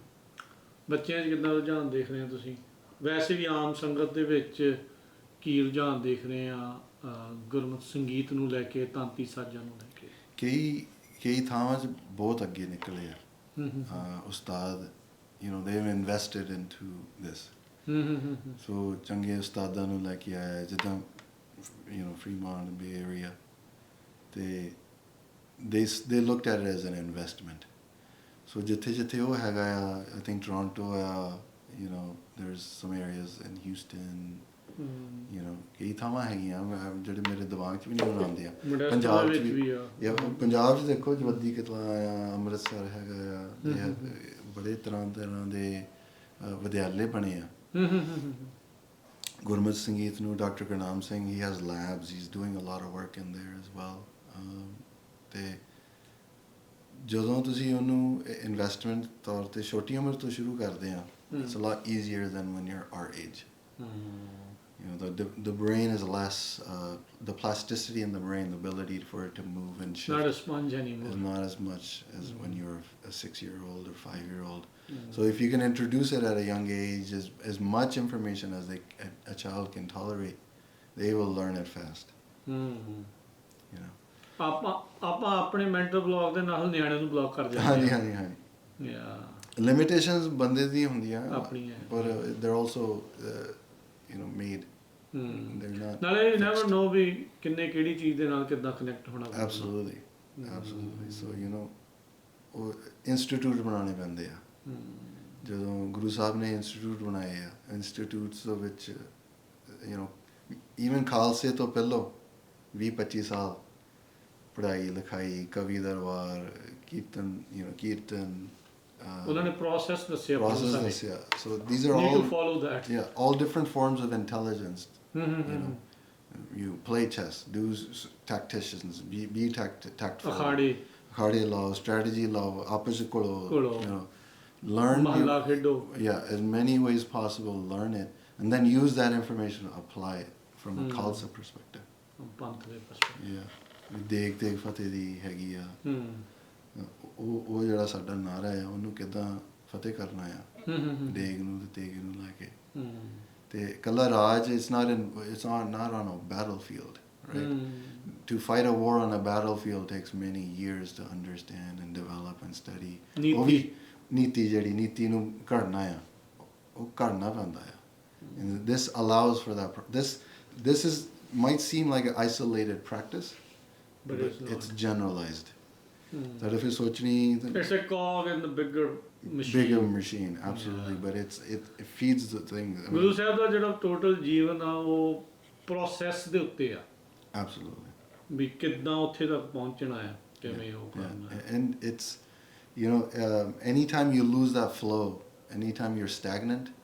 ਬੱਚਿਆਂ 'ਚ ਕਿੱਦਾਂ ਰੁਝਾਨ ਦੇਖ ਰਹੇ ਹੋ ਤੁਸੀਂ? ਵੈਸੇ ਵੀ ਆਮ ਸੰਗਤ ਦੇ ਵਿੱਚ ਕੀ ਰੁਝਾਨ ਦੇਖ ਰਹੇ ਆ ਗੁਰਮਤਿ ਸੰਗੀਤ ਨੂੰ ਲੈ ਕੇ, ਤਾਂਤੀ ਸਾਜ਼ਾਂ ਨੂੰ ਲੈ ਕੇ? ਕਈ ਥਾਵਾਂ 'ਚ ਬਹੁਤ ਅੱਗੇ ਨਿਕਲੇ ਆ ਉਸਤਾਦ they've invested into this ਸੋ ਚੰਗੇ ਉਸਤਾਦਾਂ ਨੂੰ ਲੈ ਕੇ ਆਇਆ ਜਿੱਦਾਂ Fremont Bay Area ਤੇ they looked at it as an investment so ਜਿੱਥੇ ਉਹ ਹੈਗਾ ਆ I think Toronto ਆ there's some areas in Houston you know ਕਈ ਥਾਵਾਂ ਹੈਗੀਆਂ ਜਿਹੜੇ ਮੇਰੇ ਦਿਮਾਗ 'ਚ ਵੀ ਨਹੀਂ ਆਉਂਦੀਆਂ Modesta ਪੰਜਾਬ ਦੇ 'ਚ ਵਿੱਚ ਵੀ ਵੀ ਆ। ਜਾਂ ਪੰਜਾਬ 'ਚ ਦੇਖੋ ਜਵੱਦੀ ਕਿਤਲਾ ਆ ਅੰਮ੍ਰਿਤਸਰ ਹੈਗਾ ਆ ਬੜੇ ਤਰ੍ਹਾਂ ਦੇ ਵਿਦਿਆਲੇ ਬਣੇ ਆ ਗੁਰਮਤਿ ਸੰਗੀਤ ਨੂੰ doctor Gurnam Singh he has labs he is doing a lot of work in there as well ਤੇ ਜਦੋਂ ਤੁਸੀਂ ਉਹਨੂੰ ਇਨਵੈਸਟਮੈਂਟ ਤੌਰ ਤੇ ਛੋਟੀ ਉਮਰ ਤੋਂ ਸ਼ੁਰੂ ਕਰਦੇ ਆ it's a lot easier than when you are our age you know the brain is less the plasticity in the brain, the ability for it to move and shift Not a sponge anymore. is not as much as when you're a 6-year-old or 5-year-old. So if you can introduce it at a young age, as much information as a child can tolerate, they will learn it fast. You know. ਆਪਾਂ ਆਪਣੇ ਮੈਂਟਲ ਬਲੌਕ ਦੇ ਨਾਲ ਨਿਆਣਿਆਂ ਨੂੰ ਬਲੌਕ ਕਰ ਦਿੰਦੇ ਹਾਂਜੀ ਹਾਂਜੀ ਹਾਂਜੀ ਯਾ ਲਿਮਿਟੇਸ਼ਨਸ ਬੰਦੇ ਦੀ ਹੁੰਦੀਆਂ ਆਪਣੀਆਂ ਪਰ they're also you know made. They're not ਨਾਲੇ you never fixed. know ਵੀ ਕਿੰਨੇ ਕਿਹੜੀ ਚੀਜ਼ ਦੇ ਨਾਲ ਕਿੱਦਾਂ ਕਨੈਕਟ ਹੋਣਾ Absolutely. Absolutely. So you know ਉਹ ਇੰਸਟੀਟਿਊਟ ਬਣਾਉਣੇ ਪੈਂਦੇ ਆ ਜਦੋਂ ਗੁਰੂ ਸਾਹਿਬ ਨੇ ਇੰਸਟੀਟਿਊਟ ਬਣਾਏ ਆ ਇੰਸਟੀਟਿਊਟਸ ਵਿੱਚ ਯੂ نو ਈਵਨ ਖਾਲਸੇ ਤੋਂ ਪਹਿਲਾਂ 20-25 ਸਾਲ ਪੜ੍ਹਾਈ ਲਿਖਾਈ ਕਵੀ ਦਰਬਾਰ ਕੀਰਤਨ ਕੀਰਤਨ ਉਹਨਾਂ ਨੇ ਪ੍ਰੋਸੈਸ ਦੱਸਿਆ process ਦੱਸਿਆ so these are need all to follow that. all different forms of intelligence. You know, you play chess, do tacticians, be tactful. Akhade law, strategy law, opposite kolo. You know, learn. Mahalla kheddo. Yeah, as many ways possible, learn it, and then use that information to apply it from a Khalsa perspective. ਪੰਥ ਦੇ perspective. Yeah, ਦੇਗ ਫਤਿਹ ਦੀ ਹੈਗੀ ਆ ਉਹ ਜਿਹੜਾ ਸਾਡਾ ਨਾਰਾ ਆ ਉਹਨੂੰ ਕਿੱਦਾਂ ਫਤਿਹ ਕਰਨਾ ਆ ਦੇਗ ਨੂੰ ਤੇ ਤੇਗ ਨੂੰ ਲੈ ਕੇ ਤੇ ਕੱਲਾ ਰਾਜ it's not on a battlefield, right? To fight a war on a battlefield takes many years to understand and develop and study. ਉਹ ਵੀ ਨੀਤੀ ਜਿਹੜੀ ਨੀਤੀ ਨੂੰ ਘੜਨਾ ਆ ਉਹ ਘੜਨਾ ਪੈਂਦਾ ਆ and this allows for that this is might seem like an isolated practice but it's generalized. That if it's ਸੋਚਣੀ It's a cog in the bigger machine. Bigger machine, absolutely, but it feeds the thing. Guru Sahib ਦਾ ਜਿਹੜਾ ਟੋਟਲ ਜੀਵਨ ਆ ਉਹ ਪ੍ਰੋਸੈਸ ਦੇ ਉੱਤੇ ਆ Absolutely. ਵੀ ਕਿੱਦਾਂ ਉੱਥੇ ਤੱਕ ਪਹੁੰਚਣਾ ਆ ਕਿਵੇਂ ਉਹ ਕਰਨਾ ਹੈ And it's anytime you lose that flow, anytime you're stagnant,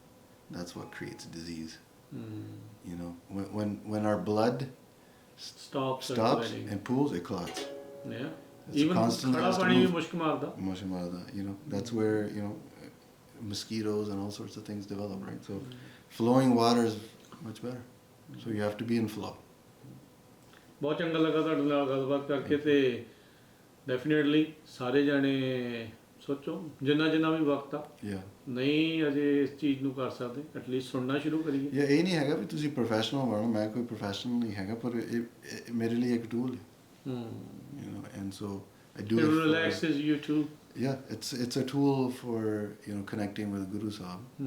that's what creates disease. You know, when our blood stops and pools, it clots. yeah. It's Even constantly ਖੜਾ has to ਪਾਣੀ ਵੀ move. ਮੁਸ਼ਕ ਮਾਰਦਾ You know, that's where mosquitoes and all sorts of things develop, right? So flowing water is much better. So you have to be in flow. ਬਹੁਤ ਚੰਗਾ ਲੱਗਾ ਤੁਹਾਡੇ ਨਾਲ ਗੱਲਬਾਤ ਕਰਕੇ ਤੇ ਡੈਫੀਨਿਟਲੀ ਸਾਰੇ ਜਾਣੇ ਸੋਚੋ ਜਿੰਨਾ ਵੀ ਵਕਤ ਆ ਨਹੀਂ ਅਜੇ ਇਸ ਚੀਜ਼ ਨੂੰ ਕਰ ਸਕਦੇ ਐਟਲੀਸਟ ਸੁਣਨਾ ਸ਼ੁਰੂ ਕਰੀਏ ਇਹ ਨਹੀਂ ਹੈਗਾ ਵੀ ਤੁਸੀਂ ਪ੍ਰੋਫੈਸ਼ਨਲ ਬਣੋ ਮੈਂ ਕੋਈ ਪ੍ਰੋਫੈਸ਼ਨਲ ਨਹੀਂ ਹੈਗਾ ਪਰ ਇਹ ਮੇਰੇ ਲਈ ਇੱਕ ਟੂਲ ਹੈ you know, and so I do it relaxes you too. Yeah, it's a tool for connecting with Guru Sahib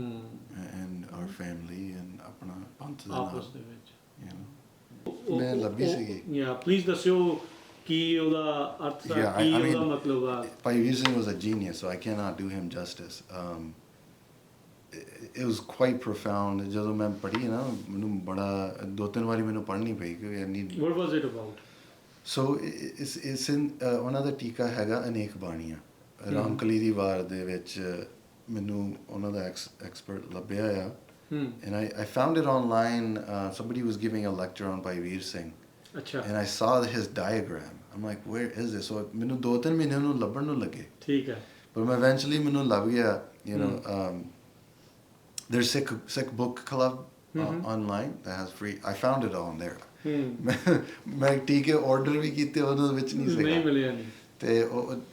and our family and apna panth da ਆਪਸ ਦੇ ਵਿੱਚ you know ਮੈਂ ਲੱਭੀ ਸੀਗੀ yeah please ਦੱਸਿਓ ਕੀ ਉਹਦਾ ਅਰਥ ਦਾ ਕੀ ਉਹਦਾ ਮਤਲਬ ਆ Bhai Veer Singh was a genius, so I cannot do him justice. It was quite profound. ਜਦੋਂ ਮੈਂ ਪੜ੍ਹੀ ਨਾ ਮੈਨੂੰ ਬੜਾ 2-3 ਵਾਰੀ ਮੈਨੂੰ ਪੜ੍ਹਨੀ ਪਈ ਕਿ what was it about? So it's in ਉਹਨਾਂ ਦਾ ਟੀਕਾ ਹੈਗਾ ਅਨੇਕ ਬਾਣੀਆਂ ਰਾਮਕਲੀ ਦੀ ਵਾਰ ਦੇ ਵਿੱਚ ਮੈਨੂੰ ਉਹਨਾਂ ਦਾ ਐਕਸਪਰਟ ਲੱਭਿਆ ਆ and I found it online. Somebody was giving a lecture on Bhai Veer Singh. ਅੱਛਾ And I saw his diagram. I'm like, where is this? So ਮੈਨੂੰ 2-3 ਮਹੀਨੇ ਨੂੰ ਲੱਭਣ ਨੂੰ ਲੱਗੇ ਠੀਕ ਹੈ but ਮੈਂ eventually ਮੈਨੂੰ ਲੱਭ ਗਿਆ there's Sikh book club online that has free. I found it on there. ਮੈਂ ਟੀਕੇ ਆਰਡਰ ਵੀ ਕੀਤੇ ਉਹਨਾਂ ਵਿੱਚ ਨਹੀਂ ਸੀਗਾ ਨਹੀਂ ਮਿਲਿਆ ਨਹੀਂ ਤੇ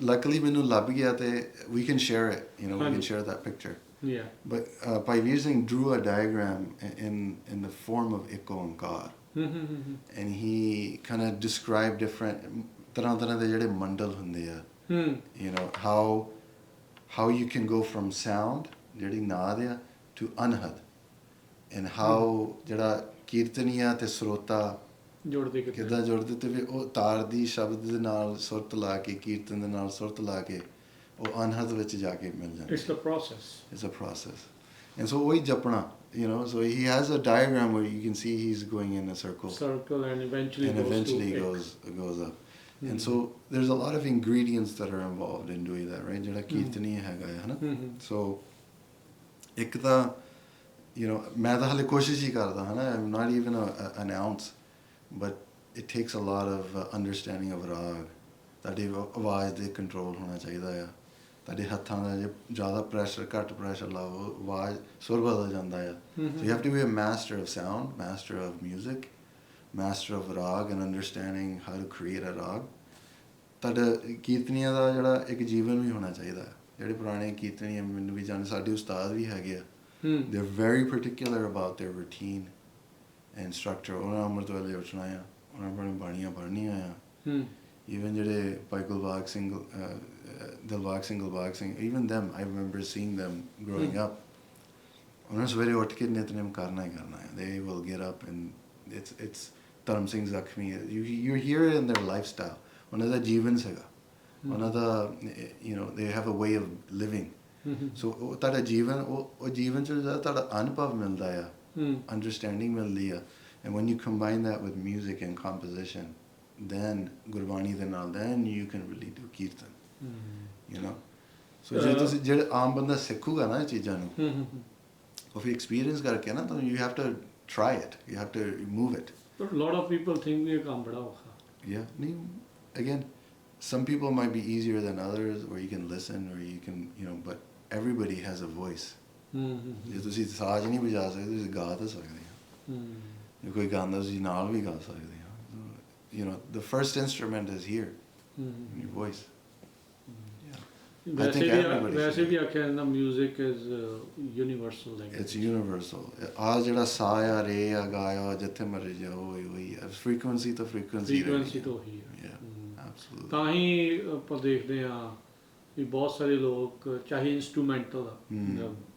luckily ਮੈਨੂੰ ਲੱਭ ਗਿਆ ਤੇ we can share it, we can share that picture. Yeah. But Bhai Veer Singh drew a diagram in the form of Ek Onkar. And he kind of described different ਤਰ੍ਹਾਂ ਦੇ ਜਿਹੜੇ ਮੰਡਲ ਹੁੰਦੇ ਆ you know how you can go from sound ਜਿਹੜੀ ਨਾਦ ਆ to anhad and how ਜਿਹੜਾ ਕੀਰਤਨੀਆ ਤੇ ਸਰੋਤਾ ਜੋੜਦੇ ਕਿੱਦਾਂ ਜੋੜਦੇ ਤੇ ਫਿਰ ਉਹ ਤਾਰ ਦੀ ਸ਼ਬਦ ਦੇ ਨਾਲ ਸੁਰਤ ਲਾ ਕੇ ਕੀਰਤਨ ਦੇ ਨਾਲ ਸੁਰਤ ਲਾ ਕੇ ਉਹ ਅਨਹਦ ਵਿੱਚ ਜਾ ਕੇ ਮਿਲ ਜਾਂਦਾ it's a process and so ਉਹੀ ਜਪਣਾ You know, so he has a diagram where you can see he's going in a circle, and eventually and goes eventually to goes up. And so there's a lot of ingredients that are involved in doing that, right? ਜਿਹੜਾ ਕੀਰਤਨੀ ਹੈਗਾ ਹੈ ਨਾ, so ਇੱਕ ਤਾਂ you know ਮੈਂ ਤਾਂ ਹਾਲੇ ਕੋਸ਼ਿਸ਼ ਹੀ ਕਰਦਾ ਹਾਂ ਨਾ, I'm not even an ounce, but it takes a lot of understanding of ਰਾਗ. ਤੁਹਾਡੀ ਆਵਾਜ਼ ਦੇ ਕੰਟਰੋਲ ਹੋਣਾ ਚਾਹੀਦਾ ਆ, ਤੁਹਾਡੇ ਹੱਥਾਂ ਦਾ ਜੇ ਜ਼ਿਆਦਾ ਪ੍ਰੈਸ਼ਰ ਘੱਟ ਪ੍ਰੈਸ਼ਰ ਲਾਓ ਆਵਾਜ਼ ਸੁਰ ਬਦਲ ਜਾਂਦਾ ਆ. So you have to be a master of sound, master of music, master of ਰਾਗ, and understanding how to create a ਰਾਗ. ਤੁਹਾਡਾ ਕੀਰਤਨੀਆਂ ਦਾ ਜਿਹੜਾ ਇੱਕ ਜੀਵਨ ਵੀ ਹੋਣਾ ਚਾਹੀਦਾ ਹੈ. ਜਿਹੜੇ ਪੁਰਾਣੇ ਕੀਰਤਨੀ ਮੈਨੂੰ ਵੀ ਜਾਣ, ਸਾਡੇ ਉਸਤਾਦ ਵੀ ਹੈਗੇ ਆ, they're very particular about their routine and structure. ਉਹਨਾਂ ਅੰਮ੍ਰਿਤ ਵੇਲੇ ਉੱਠਣਾ ਆ, ਉਹਨਾਂ ਆਪਣੇ ਬਾਣੀਆਂ ਪੜ੍ਹਨੀਆਂ ਆ. Even ਜਿਹੜੇ ਭਾਈ Gulbag Singh, Dilbag Singh, Gulbag Singh, even them, I remember seeing them growing up. ਉਹਨਾਂ ਨੇ ਸਵੇਰੇ ਉੱਠ ਕੇ ਨਿਤਨੇਮ ਕਰਨਾ ਹੀ ਕਰਨਾ ਹੈ. They will get up and it's ਧਰਮ ਸਿੰਘ ਜ਼ਖਮੀ, you hear it in their lifestyle. ਉਹਨਾਂ ਦਾ ਜੀਵਨ ਸੀਗਾ, ਉਹਨਾਂ ਦਾ you know they have a way of living. So ਉਹ ਤੁਹਾਡਾ ਜੀਵਨ, ਉਹ ਜੀਵਨ 'ਚ ਜਿਹੜਾ ਤੁਹਾਡਾ ਅਨੁਭਵ ਮਿਲਦਾ ਆ, ਅੰਡਰਸਟੈਂਡਿੰਗ ਮਿਲਦੀ ਆ, and when you combine that with music and composition, then Gurbani ਦੇ ਨਾਲ, then you can really do kirtan. You know, so ਜੇ ਤੁਸੀਂ ਜਿਹੜੇ ਆਮ ਬੰਦਾ ਸਿੱਖੂਗਾ ਨਾ ਇਹ ਚੀਜ਼ਾਂ ਨੂੰ, ਉਹ ਫਿਰ ਐਕਸਪੀਰੀਅੰਸ ਕਰਕੇ ਨਾ, ਤਾਂ you have to try it, you have to move it. But a lot of people think ਵੀ ਇਹ ਕੰਮ ਬੜਾ ਔਖਾ. Yeah, again, some people might be easier than others, or you can listen, or you can, you know, but everybody has a voice. ਜੇ ਤੁਸੀਂ ਸਾਜ਼ ਨਹੀਂ ਵਜਾ ਸਕਦੇ, ਤੁਸੀਂ ਗਾ ਤਾਂ ਸਕਦੇ ਹੋ. ਜੇ ਕੋਈ ਗਾਉਂਦਾ, ਤੁਸੀਂ ਨਾਲ ਵੀ ਗਾ ਸਕਦੇ ਹੋ. You know, the first instrument is here, your voice. I think everybody ਵੈਸੇ ਵੀ ਆਖਿਆ ਜਾਂਦਾ music is universal language. It's universal. ਆ ਜਿਹੜਾ ਸਾ ਆ, ਰੇ ਆ, ਗਾ ਆ, ਜਿੱਥੇ ਮਰਜ਼ੀ ਜਾਓ ਉਹੀ ਹੈ. ਫ੍ਰੀਕੁਐਂਸੀ ਤਾਂ ਫ੍ਰੀਕੁਐਂਸੀ ਤੋਂ ਹੀ ਹੈ. Yeah, absolutely. ਤਾਂ ਹੀ ਆਪਾਂ ਦੇਖਦੇ ਹਾਂ ਵੀ ਬਹੁਤ ਸਾਰੇ ਲੋਕ, ਚਾਹੇ ਇੰਸਟਰੂਮੈਂਟਲ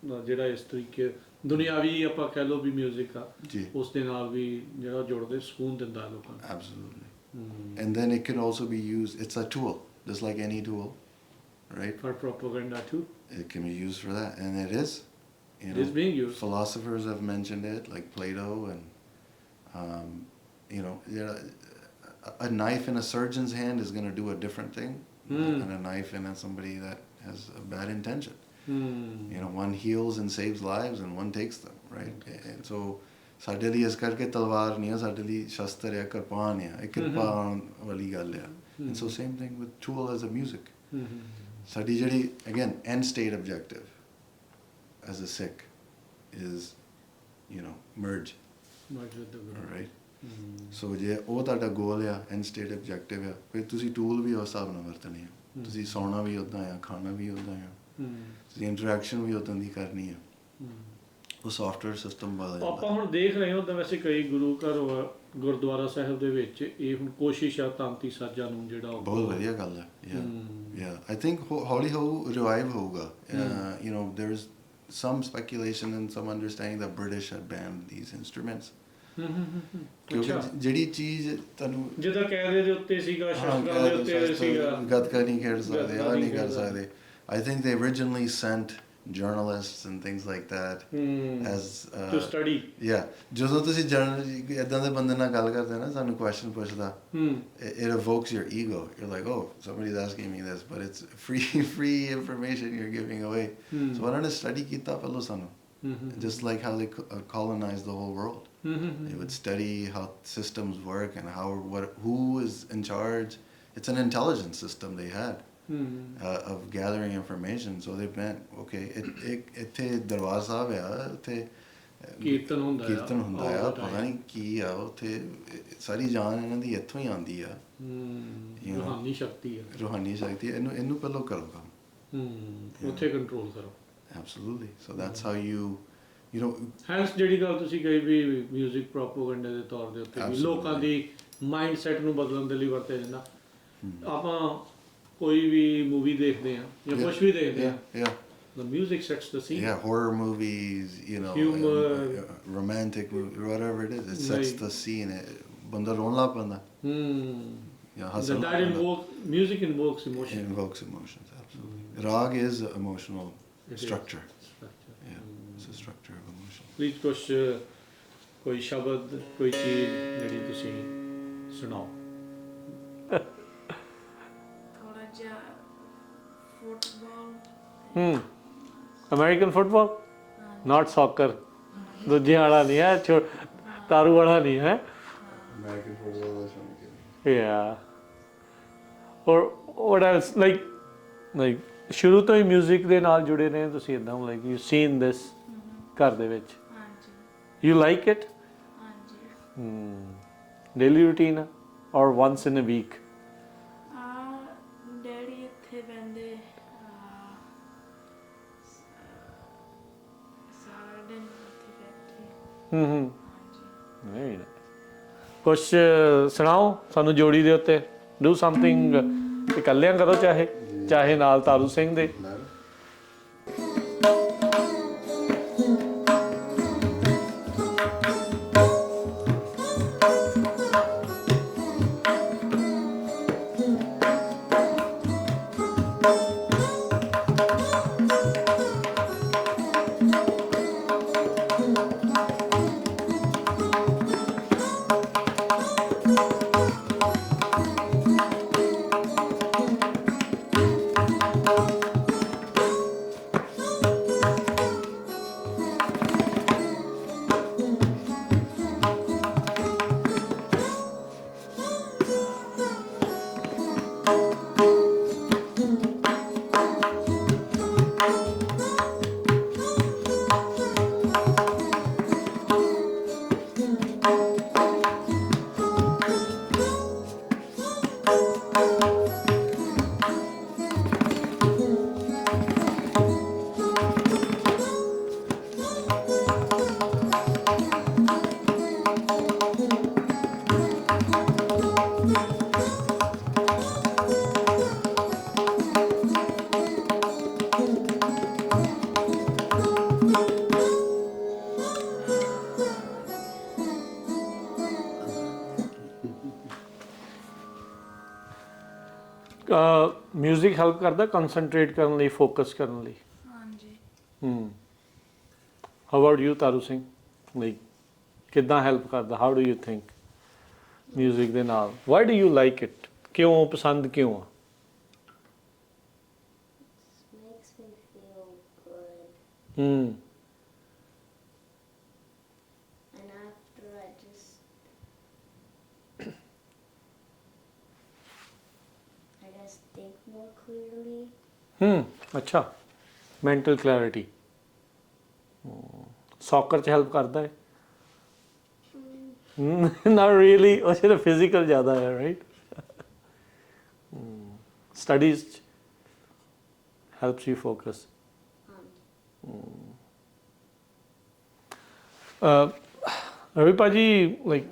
ਦਾ ਜਿਹੜਾ ਇਸ ਤਰੀਕੇ ਦੁਨਿਆਵੀ ਆਪਾਂ ਕਹਿ ਲਓ ਵੀ ਮਿਊਜ਼ਿਕ ਆ, ਉਸ ਦੇ ਨਾਲ ਵੀ ਜਿਹੜਾ ਜੁੜਦੇ ਸਕੂਨ ਦਿੰਦਾ ਲੋਕਾਂ ਨੂੰ. Absolutely. And then it can also be used, it's a tool, just like any tool, right? For propaganda too. It can be used for that, and it is. You It know, is being used. Philosophers have mentioned it, like Plato, and you know, a knife in a surgeon's hand is going to do a different thing than a knife in somebody that has a bad intention. You know, one heals and saves lives, and one takes them, right? And so, ਸਾਡੇ ਲਈ ਇਸ ਕਰਕੇ ਤਲਵਾਰ ਨਹੀਂ ਆ, ਸਾਡੇ ਲਈ ਸ਼ਸਤਰ ਆ, ਕਿਰਪਾਨ ਆ, ਇਹ ਕਿਰਪਾਨ ਵਾਲੀ ਗੱਲ ਆ. And so same thing with tool as a music. ਸਾਡੀ ਜਿਹੜੀ, again, end state objective as a Sikh is, you know, merge. Right? So ਜੇ ਉਹ ਤੁਹਾਡਾ ਗੋਲ ਆ, end state objective ਆ, ਫਿਰ ਤੁਸੀਂ ਟੂਲ ਵੀ ਉਸ ਹਿਸਾਬ ਨਾਲ ਵਰਤਣੇ ਆ. ਤੁਸੀਂ ਸੌਣਾ ਵੀ ਉੱਦਾਂ ਆ, ਖਾਣਾ ਵੀ ਉੱਦਾਂ ਆ, ਤੁਸੀਂ ਇੰਟਰੈਕਸ਼ਨ ਵੀ ਉੱਦਾਂ ਦੀ ਕਰਨੀ ਆ. ਉਹ ਸੌਫਟਵੇਅਰ ਸਿਸਟਮ ਬਦਲ ਜਾਂਦਾ. ਆਪਾਂ ਹੁਣ ਦੇਖ ਰਹੇ ਹਾਂ ਤਾਂ ਵੈਸੇ ਕਈ ਗੁਰੂ ਘਰ ਗੁਰਦੁਆਰਾ ਸਾਹਿਬ ਦੇ ਵਿੱਚ ਇਹ ਹੁਣ ਕੋਸ਼ਿਸ਼ ਆ ਤਾਂਤੀ ਸਾਜ਼ਾਂ ਨੂੰ ਜਿਹੜਾ ਬਹੁਤ ਵਧੀਆ ਗੱਲ ਹੈ. Yeah, I think ਹੌਲੀ ਹੌਲੀ ਰਿਵਾਈਵ ਹੋਊਗਾ. You know, there's some speculation and some understanding that British had banned these instruments. ਕਿਉਂਕਿ ਜਿਹੜੀ ਚੀਜ਼ ਤੁਹਾਨੂੰ ਜਿਹਦਾ ਕਾਇਦੇ ਦੇ ਉੱਤੇ ਸੀਗਾ, ਸ਼ਸਤਰਾਂ ਦੇ ਉੱਤੇ ਸੀਗਾ, ਗੱਤਕਾ ਨਹੀਂ ਖੇਡ ਸਕਦੇ, ਆ ਨਹੀਂ ਕਰ ਸਕਦੇ. I think they originally sent journalists and things like that as to study. Yeah, ਜਦੋਂ ਤੁਸੀਂ ਏਦਾਂ ਦੇ ਬੰਦੇ ਨਾਲ ਗੱਲ ਕਰਦੇ ਨਾ, ਸਾਨੂੰ ਕੁਐਸਚਨ ਪੁੱਛਦਾ, it evokes your ego. You're like, oh, somebody's asking me this, but it's free information you're giving away. So ਉਹਨਾਂ ਨੇ study ਕੀਤਾ ਪਹਿਲਾਂ ਸਾਨੂੰ, just like how they colonized the whole world. They would study how systems work and who is in charge. It's an intelligence system they had. Of gathering information. So they meant, okay, ਇੱਥੇ ਦਰਬਾਰ ਸਾਹਿਬ ਆ, ਉੱਥੇ ਕੀਰਤਨ ਹੁੰਦਾ ਆ, ਪਤਾ ਨਹੀਂ ਕੀ ਆ ਉੱਥੇ, ਸਾਰੀ ਜਾਨ ਇਹਨਾਂ ਦੀ ਇੱਥੋਂ ਹੀ ਆਉਂਦੀ ਆ. ਰੂਹਾਨੀ ਸ਼ਕਤੀ ਇਹਨੂੰ ਪਹਿਲਾਂ ਕਰੋ ਕੰਮ, ਉੱਥੇ ਕੰਟਰੋਲ ਕਰੋ. Absolutely. So that's how you know. Hence ਜਿਹੜੀ ਗੱਲ ਤੁਸੀਂ ਕਹੀ ਵੀ ਮਿਊਜ਼ਿਕ ਪ੍ਰੋਪੇਗੈਂਡਾ ਦੇ ਤੌਰ ਦੇ ਉੱਤੇ ਵੀ ਲੋਕਾਂ ਦੀ ਮਾਈਂਡ ਸੈਟ ਨੂੰ ਬਦਲਣ ਦੇ ਲਈ ਵਰਤਿਆ ਜਾਂਦਾ. ਆਪਾਂ ਕੋਈ ਵੀ ਮੂਵੀ ਦੇਖਦੇ ਆ ਜਾਂ ਕੁਝ ਵੀ ਦੇਖਦੇ ਆ, the music sets the scene. Yeah, horror movies, you know, humor, romantic movies, whatever it is, it sets the scene. ਬੰਦਾ ਰੋਣ ਲੱਗ ਪੈਂਦਾ. Music invokes emotion. It invokes emotions, absolutely. Rag is emotional structure. Yeah, it's a structure of emotion. Please ਕੁਛ ਕੋਈ ਸ਼ਬਦ ਕੋਈ ਚੀਜ਼ ਜਿਹੜੀ ਤੁਸੀਂ ਸੁਣਾਓ। ਥੋੜਾ ਜਿਹਾ ਫੁੱਟਬਾਲ ਅਮਰੀਕਨ ਫੁੱਟਬਾਲ, ਨਾਟ ਸੌਕਰ, ਦੂਜੇ ਵਾਲਾ ਨਹੀਂ ਹੈ, ਤਾਰੂ ਵਾਲਾ ਨਹੀਂ ਹੈ। ਅਮਰੀਕਨ ਫੁੱਟਬਾਲ ਦਾ ਸ਼ੌਂਕ ਹੈ। Yeah. Or what else? Like ਸ਼ੁਰੂ ਤੋਂ ਹੀ ਮਿਊਜ਼ਿਕ ਦੇ ਨਾਲ ਜੁੜੇ ਨੇ ਤੁਸੀਂ ਇਦਾਂ ਲਾਈਕ ਯੂ ਸੀਨ ਦਿਸ ਘਰ ਦੇ ਵਿੱਚ। ਹਾਂਜੀ ਯੂ ਲਾਈਕ ਇਟ? ਹਾਂਜੀ। Daily routine or once in a week? Daddy ਇੱਥੇ ਬਹਿੰਦੇ ਸਾਰਾ ਦਿਨ ਉੱਥੇ ਬੈਠੇ। ਹਾਂਜੀ ਵੈਰੀ ਨਾਈਸ। ਕੁਛ ਸੁਣਾਓ ਸਾਨੂੰ ਜੋੜੀ ਦੇ ਉੱਤੇ। ਡੂ ਸਮਥਿੰਗ ਇਕੱਲਿਆਂ ਕਰੋ ਚਾਹੇ ਨਾਲ ਤਾਰੂ ਸਿੰਘ ਦੇ। ਮਿਊਜ਼ਿਕ ਹੈਲਪ ਕਰਦਾ ਕੰਸਨਟਰੇਟ ਕਰਨ ਲਈ, ਫੋਕਸ ਕਰਨ ਲਈ? ਹਾਂਜੀ। How about you Taru Singh? Like ਕਿੱਦਾਂ ਹੈਲਪ ਕਰਦਾ? How do you think music ਦੇ ਨਾਲ? Why do you like it? ਕਿਉਂ ਪਸੰਦ ਕਿਉਂ ਆ? Makes me feel good. ਹੂੰ And after I guess think more clearly. ਅੱਛਾ, ਮੈਂਟਲ ਕਲੈਰਿਟੀ। ਸੌਕਰ 'ਚ ਹੈਲਪ ਕਰਦਾ ਹੈ? ਨਾਟ ਰੀਅਲੀ, ਉਹ ਸਿਰਫ ਫਿਜ਼ੀਕਲ ਜ਼ਿਆਦਾ ਹੈ, ਰਾਈਟ? ਸਟੱਡੀਜ਼ 'ਚ ਹੈਲਪਸ ਯੂ ਫੋਕਸ। ਰਵੀ ਭਾਜੀ, ਲਾਈਕ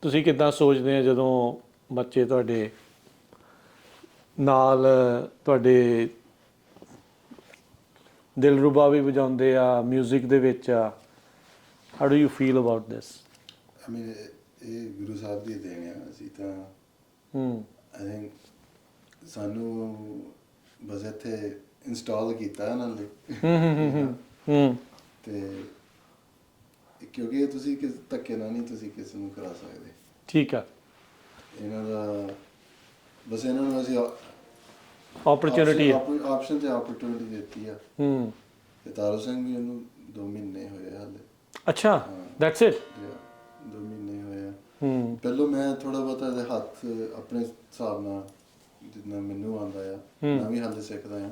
ਤੁਸੀਂ ਕਿੱਦਾਂ ਸੋਚਦੇ ਆ ਜਦੋਂ ਬੱਚੇ ਤੁਹਾਡੇ ਨਾਲ ਤੁਹਾਡੇ ਦਿਲਰੁਬਾ ਵੀ ਵਜਾਉਂਦੇ ਆ, ਮਿਊਜ਼ਿਕ ਦੇ ਵਿੱਚ ਆ? How do you feel about this? I mean, ਇਹ ਗੁਰੂ ਸਾਹਿਬ ਦੀ ਦੇਣ ਆ। ਅਸੀਂ ਤਾਂ ਆਈ ਥਿੰਕ ਸਾਨੂੰ ਬਸ ਇੱਥੇ ਇੰਸਟਾਲ ਕੀਤਾ ਇਹਨਾਂ ਨੇ। ਤੇ ਕਿਉਂਕਿ ਇਹ ਤੁਸੀਂ ਕਿਸ ਧੱਕੇ ਨਾਲ ਨਹੀਂ ਤੁਸੀਂ ਕਿਸੇ ਨੂੰ ਕਰਾ ਸਕਦੇ। ਠੀਕ ਆ। ਇਹਨਾਂ ਦਾ ਬਸ ਇਹਨਾਂ ਨੂੰ ਅਸੀਂ ਓਪਰਚੁਨਿਟੀ ਹੈ, ਆਪਸ਼ਨ ਤੇ ਓਪਰਚੁਨਿਟੀ ਦਿੱਤੀ ਆ। ਤੇ ਤਾਰੂ ਸਿੰਘ ਵੀ ਇਹਨੂੰ 2 ਮਹੀਨੇ ਹੋਏ ਹਾਲੇ। ਅੱਛਾ, ਦੈਟਸ ਇਟ? 2 ਮਹੀਨੇ ਹੋਏ ਆ। ਪਹਿਲੋਂ ਮੈਂ ਥੋੜਾ ਬਹੁਤਾ ਇਹਦੇ ਹੱਥ ਆਪਣੇ ਹਿਸਾਬ ਨਾਲ ਜਿੰਨਾ ਮੈਨੂੰ ਆਉਂਦਾ ਆ, ਮੈਂ ਵੀ ਹਾਲੇ ਸਿੱਖਦਾ ਆ।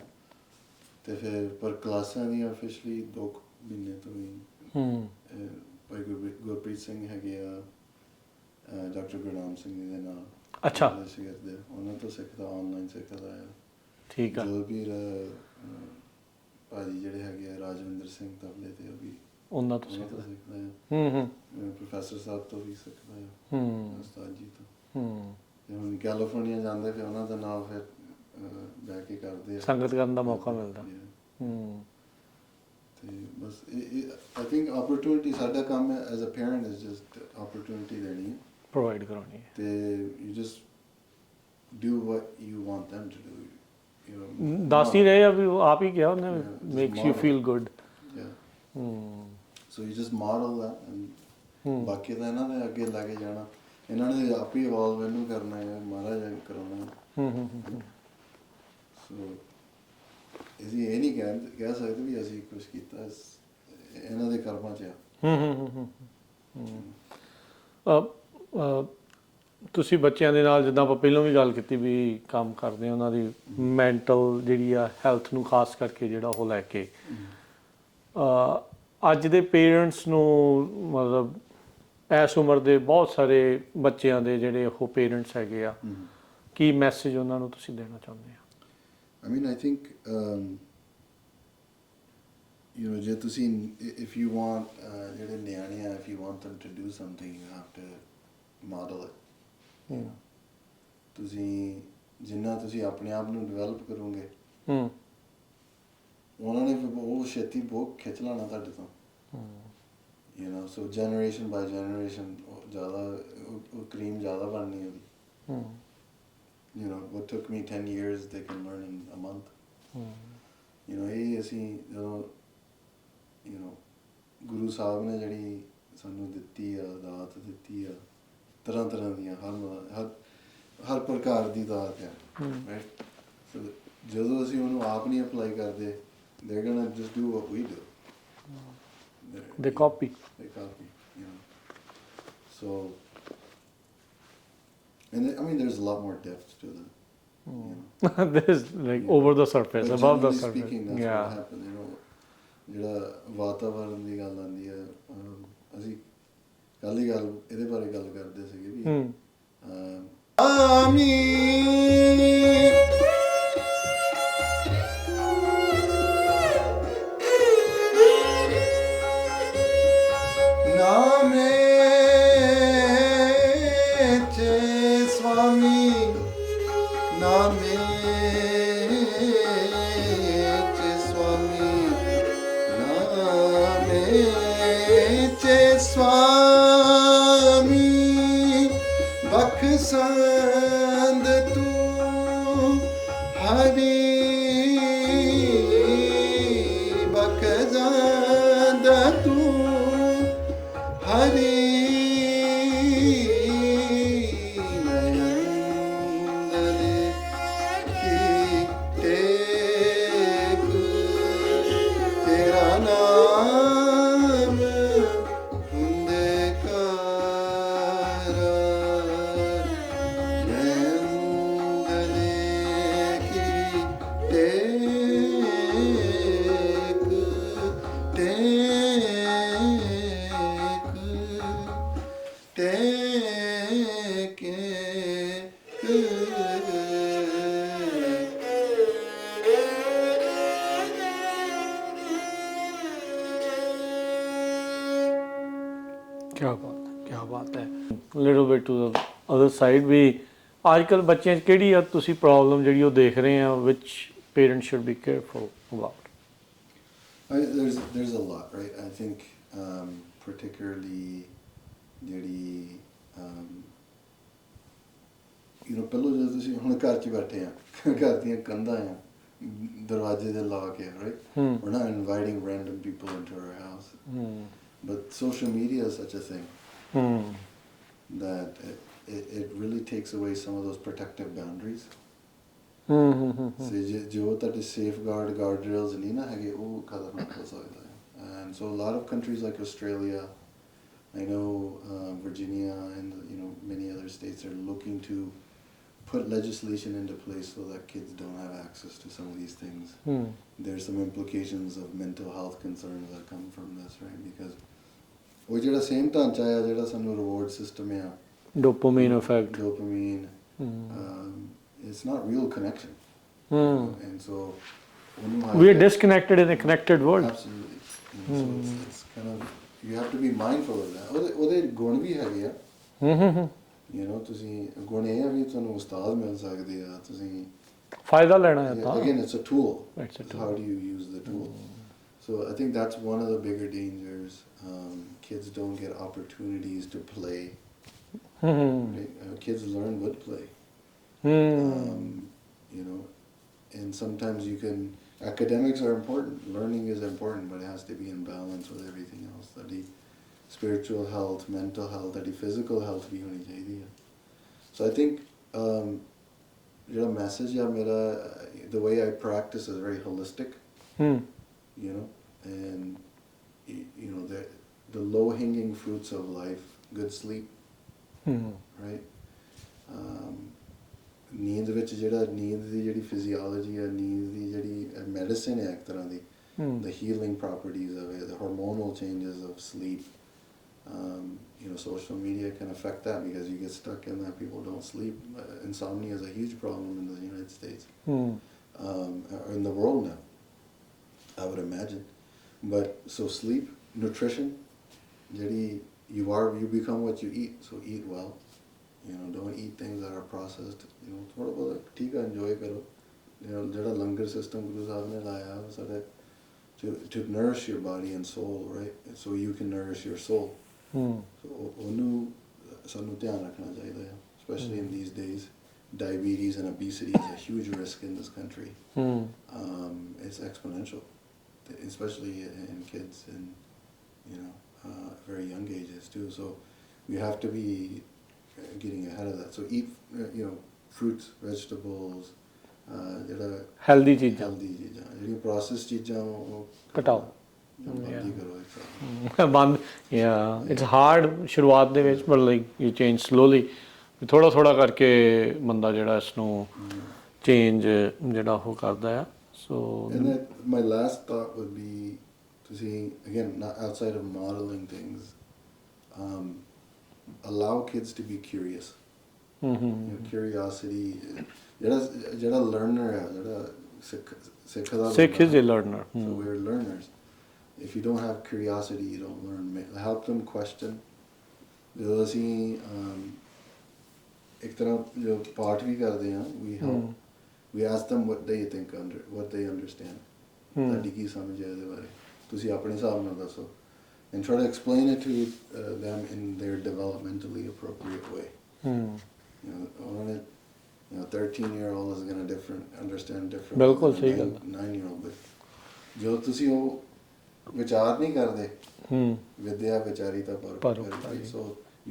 ਤੇ ਫਿਰ ਪਰ ਕਲਾਸਾਂ ਦੀਆਂ ਆਫੀਸ਼ੀਅਲੀ 2 ਮਹੀਨੇ ਤੋਂ ਹੀ ਭਾਈ ਗੁਰਪ੍ਰੀਤ ਸਿੰਘ ਹੈਗੇ ਆ, ਡਾਕਟਰ ਗੁਰਨਾਮ ਸਿੰਘ ਜੀ ਦੇ ਨਾਲ। ਅੱਛਾ, ਉਹਨਾਂ ਤੋਂ ਸਿੱਖਦਾ, ਆਨਲਾਈਨ ਸਿੱਖਦਾ ਆ। ਠੀਕ ਆ। ਜੋ ਵੀ ਭਾਜੀ ਜਿਹੜੇ ਹੈਗੇ ਆ ਰਾਜਵਿੰਦਰ ਸਿੰਘ ਤਬਲੇ ਤੇ, ਉਹ ਵੀ ਉਹਨਾਂ ਤੋਂ ਸਿੱਖਦਾ ਆ। ਪ੍ਰੋਫੈਸਰ ਸਾਹਿਬ ਤੋਂ ਵੀ ਸਿੱਖਦਾ ਆ, ਉਸਤਾਦ ਜੀ ਤੋਂ। ਤੇ ਹੁਣ ਕੈਲੀਫੋਰਨੀਆ ਜਾਂਦੇ ਫਿਰ ਉਹਨਾਂ ਦਾ ਨਾਮ ਫਿਰ ਬਹਿ ਕੇ ਕਰਦੇ ਆ, ਸੰਗਤ ਕਰਨ ਦਾ ਮੌਕਾ ਮਿਲਦਾ। ਤੇ ਬਸ ਆਈ ਥਿੰਕ ਓਪਰਚੁਨਿਟੀ ਸਾਡਾ ਕੰਮ ਹੈ as a parent is just opportunity ਦੇਣੀ ਹੈ, ਪ੍ਰੋਵਾਈਡ ਕਰਾਉਣੀ ਹੈ। ਤੇ you just do what you want them to do, you know। ਦੱਸ ਹੀ ਰਹੇ ਆ ਵੀ ਉਹ ਆਪ ਹੀ ਕਿਹਾ ਉਹਨੇ, makes you feel good. So you just model that and ਬਾਕੀ ਤਾਂ ਇਹਨਾਂ ਨੇ ਅੱਗੇ ਲੈ ਕੇ ਜਾਣਾ, ਇਹਨਾਂ ਨੇ ਆਪ ਹੀ ਇਵੋਲਵ ਇਹਨੂੰ ਕਰਨਾ ਹੈ, ਮਹਾਰਾਜ ਕਰਾਉਣਾ। ਸੋ ਅਸੀਂ ਇਹ ਨਹੀਂ ਕਹਿ ਸਕਦੇ ਵੀ ਅਸੀਂ ਕੁਝ ਕੀਤਾ, ਇਹਨਾਂ ਦੇ ਕਰਮਾਂ 'ਚ ਆ। ਤੁਸੀਂ ਬੱਚਿਆਂ ਦੇ ਨਾਲ, ਜਿੱਦਾਂ ਆਪਾਂ ਪਹਿਲਾਂ ਵੀ ਗੱਲ ਕੀਤੀ ਵੀ ਕੰਮ ਕਰਦੇ ਆ, ਉਹਨਾਂ ਦੀ ਮੈਂਟਲ ਜਿਹੜੀ ਆ ਹੈਲਥ ਨੂੰ ਖਾਸ ਕਰਕੇ ਜਿਹੜਾ ਉਹ ਲੈ ਕੇ ਅੱਜ ਦੇ ਪੇਰੈਂਟਸ ਨੂੰ, ਮਤਲਬ ਇਸ ਉਮਰ ਦੇ ਬਹੁਤ ਸਾਰੇ ਬੱਚਿਆਂ ਦੇ ਜਿਹੜੇ ਉਹ ਪੇਰੈਂਟਸ ਹੈਗੇ ਆ, ਕੀ ਮੈਸੇਜ ਉਹਨਾਂ ਨੂੰ ਤੁਸੀਂ ਦੇਣਾ ਚਾਹੁੰਦੇ ਆ? I mean, I think, you know, ਜੇ ਤੁਸੀਂ, if you want, ਜਿਹੜੇ ਨਿਆਣੇ ਆ, if you want them to do something, you have to model it. You know? ਤੁਸੀਂ ਜਿੰਨਾ ਤੁਸੀਂ ਆਪਣੇ ਆਪ ਨੂੰ ਡਿਵੈਲਪ ਕਰੋਗੇ, ਉਹਨਾਂ ਨੇ ਫਿਰ ਉਹ ਛੇਤੀ ਬਹੁਤ ਖਿੱਚ ਲੈਣਾ ਤੁਹਾਡੇ ਤੋਂ। You know, so generation by generation ਜ਼ਿਆਦਾ ਉਹ ਕਰੀਮ ਜ਼ਿਆਦਾ ਬਣਨੀ ਉਹਦੀ। You know, what took me 10 years, they can learn in a month. You know, ਇਹ ਅਸੀਂ ਜਦੋਂ, you know, ਗੁਰੂ ਸਾਹਿਬ ਨੇ ਜਿਹੜੀ ਸਾਨੂੰ ਦਿੱਤੀ ਆ, ਦਾਤ ਦਿੱਤੀ ਆ, ਤਰ੍ਹਾਂ ਤਰ੍ਹਾਂ ਦੀਆਂ, ਹਰ ਪ੍ਰਕਾਰ ਦੀ ਦਾਤ ਆ, right? So ਜਦੋਂ ਅਸੀਂ ਉਹਨੂੰ ਆਪ ਨਹੀਂ ਅਪਲਾਈ ਕਰਦੇ, they're gonna just do what we do. They copy. They copy, you know. So, and I mean, there's a lot more depth to that. You know. There's like over the surface, But above the generally surface. speaking, that's Yeah. what happened, you know. ਜਿਹੜਾ ਵਾਤਾਵਰਨ ਦੀ ਗੱਲ ਆਉਂਦੀ ਹੈ, ਅਸੀਂ ਕੱਲ੍ਹ ਹੀ ਇਹਦੇ ਬਾਰੇ ਗੱਲ ਕਰਦੇ ਸੀਗੇ ਵੀ ਨਾਮੇ ਚੇ ਸਵਾਮੀ, ਨਾਮੇ ਚੇ ਸਵਾਮੀ, ਨਾਮੇ ਚੇ ਸਵਾਮੀ, ਬਖਸ਼ੰਦ ਤੂੰ ਹਰੀ, ਬਖਸ਼ੰਦ ਤੂੰ ਹਰੀ, ਨਯੰਦਲੇ ਕੀ ਟੇਕ, ਤੇਰਾ ਨਾਮ ਹੁੰਦੇ ਕਰ, ਨਯੰਦਲੇ ਕੀ ਟੇਕ, क्या बात है। Little bit to the other side ਵੀ ਅੱਜ ਕੱਲ੍ਹ ਬੱਚਿਆਂ 'ਚ ਕਿਹੜੀ ਆ ਤੁਸੀਂ ਪ੍ਰੋਬਲਮ ਜਿਹੜੀ ਉਹ ਦੇਖ ਰਹੇ ਆ which parents should be careful about? There's a lot, right? I think particularly ਜਿਹੜੀ you know, ਪਹਿਲਾਂ ਜਦੋਂ ਤੁਸੀਂ ਹੁਣ ਘਰ 'ਚ ਬੈਠੇ ਆ, ਘਰ ਦੀਆਂ ਕੰਧਾਂ ਆ, ਦਰਵਾਜ਼ੇ ਦੇ lock ਆ, right? We're not inviting random people into our house. But social media is such a thing that it really takes away some of those protective boundaries. So ਜੋ ਤੁਹਾਡੇ safeguard guardrails ਨਹੀਂ ਨਾ ਹੈਗੇ, ਉਹ ਖਤਰਨਾਕ ਹੋ ਸਕਦਾ ਹੈ. And so a lot of countries like Australia, I know Virginia and you know many other states are looking to put legislation into place so that kids don't have access to some of these things. There's some implications of mental health concerns that come from this, right? Because ਉਹ ਜਿਹੜਾ same ਢਾਂਚਾ ਆ ਜਿਹੜਾ ਸਾਨੂੰ reward system ਆ, dopamine effect, dopamine, it's not real connection. And so we are disconnected in a connected world. Absolutely. So it's kind of, you have to be mindful of that. ਉਹਦੇ ਗੁਣ ਵੀ ਹੈਗੇ ਆ, you know, ਤੁਸੀਂ ਗੁਣ ਇਹ ਆ ਵੀ ਤੁਹਾਨੂੰ ਉਸਤਾਦ ਮਿਲ ਸਕਦੇ ਆ, ਤੁਸੀਂ ਫਾਇਦਾ ਲੈਣਾ ਹੈ ਤਾਂ again it's a tool. It's a tool. How do you use the tool? So I think that's one of the bigger dangers. Kids don't get opportunities to play. Right? Kids learn with play. You know, and sometimes you can academics are important, learning is important, but it has to be in balance with everything else. That spiritual health, mental health, that physical health भी होनी चाहिए. So I think your message, the way I practice is very holistic, you know, and you know the low-hanging fruits of life, good sleep, right? ਨੀਂਦ ਵਿੱਚ ਨੀਂਦ ਦੀ ਜਿਹੜੀ physiology ਹੈ, ਨੀਂਦ ਦੀ ਜਿਹੜੀ medicine ਹੈ ਇੱਕ ਤਰ੍ਹਾਂ ਦੀ, the healing properties of it, the hormonal changes of sleep. You know, social media can affect that because you get stuck in that. People don't sleep. Insomnia is a huge problem in the United States, or in the world now, I would imagine. But so sleep, nutrition, you become what you eat. So eat well. You know, don't eat things that are processed. You know, thoda bahut theek hai, enjoy karo. You know, jehda langar system Guru Sahib ne laya hai, to nourish your body and soul, right? So you can nourish your soul. So ਉਹਨੂੰ ਸਾਨੂੰ ਧਿਆਨ ਰੱਖਣਾ ਚਾਹੀਦਾ ਹੈ, especially in these days. Diabetes and obesity is a huge risk in this country. It's exponential, especially in kids and you know very young ages too. So we have to be getting ahead of that. So eat you know fruits, vegetables, ਜਿਹੜਾ ਹੈਲਦੀ ਚੀਜ਼ਾਂ, ਜਿਹੜੀਆਂ processed ਚੀਜ਼ਾਂ ਉਹ ਘਟਾਓ, ਬੰਦ ਕਰੋ. ਬੰਦ. ਇਟਸ ਹਾਰਡ ਸ਼ੁਰੂਆਤ ਦੇ ਵਿੱਚ, but like you change slowly, ਥੋੜ੍ਹਾ ਥੋੜ੍ਹਾ ਕਰਕੇ ਬੰਦਾ ਜਿਹੜਾ ਇਸ ਨੂੰ ਚੇਂਜ ਜਿਹੜਾ ਉਹ ਕਰਦਾ ਆ. ਸੋ And then my last thought would be to see, again, not outside of modeling things, allow kids to be curious. You know, curiosity, ਜਿਹੜਾ learner ਹੈ, ਜਿਹੜਾ ਸਿੱਖਦਾ, ਸਿੱਖ is a learner. So we're learners. If you don't have curiosity, you don't learn. Help them question. ਜਦੋਂ ਅਸੀਂ ਇੱਕ ਤਰ੍ਹਾਂ ਜੋ ਪਾਠ ਵੀ ਕਰਦੇ ਹਾਂ, we ask them what they think, what they understand. ਤੁਹਾਡੀ ਕੀ ਸਮਝ ਹੈ ਇਹਦੇ ਬਾਰੇ, ਤੁਸੀਂ ਆਪਣੇ ਹਿਸਾਬ ਨਾਲ ਦੱਸੋ, and try to explain it to them in their developmentally appropriate way. You know, you know, 13-year-old is going to understand different ਬਿਲਕੁਲ than ਸਹੀ a ਗੱਲ. 9-year-old. But ਜੋ ਤੁਸੀਂ ਉਹ ਵਿਚਾਰ ਨਹੀਂ ਕਰਦੇ, ਵਿਦਿਆ ਵਿਚਾਰੀ ਤਾਂ ਪਰ. So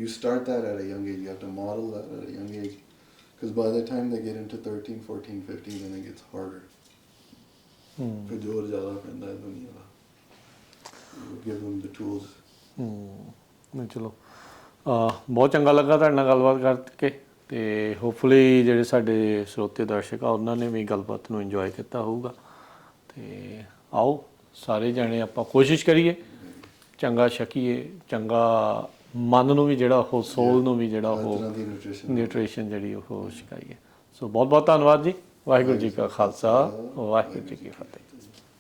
you start that at a young age. You have to model that at a young age, because by the time they get into 13, 14, 15, then it gets harder. ਫਿਰ ਜ਼ੋਰ ਜ਼ਿਆਦਾ ਪੈਂਦਾ ਹੈ ਦੁਨੀਆ ਦਾ. You give them the tools. ਨਹੀਂ, ਚਲੋ ਬਹੁਤ ਚੰਗਾ ਲੱਗਾ ਤੁਹਾਡੇ ਨਾਲ ਗੱਲਬਾਤ ਕਰਕੇ, ਤੇ ਹੋਪਫੁਲੀ ਜਿਹੜੇ ਸਾਡੇ ਸਰੋਤੇ ਦਰਸ਼ਕ ਆ ਉਹਨਾਂ ਨੇ ਵੀ ਗੱਲਬਾਤ ਨੂੰ ਇੰਜੋਏ ਕੀਤਾ ਹੋਊਗਾ. ਤੇ ਆਓ ਸਾਰੇ ਜਾਣੇ ਆਪਾਂ ਕੋਸ਼ਿਸ਼ ਕਰੀਏ, ਚੰਗਾ ਛਕੀਏ, ਚੰਗਾ ਮਨ ਨੂੰ ਵੀ ਜਿਹੜਾ ਉਹ, ਸੋਲ ਨੂੰ ਵੀ ਜਿਹੜਾ ਉਹ ਨਿਊਟ੍ਰੀਸ਼ਨ ਜਿਹੜੀ ਉਹ ਛਕਾਈਏ. ਸੋ ਬਹੁਤ ਬਹੁਤ ਧੰਨਵਾਦ ਜੀ. ਵਾਹਿਗੁਰੂ ਜੀ ਕਾ ਖਾਲਸਾ, ਵਾਹਿਗੁਰੂ ਜੀ ਕੀ ਫਤਿਹ.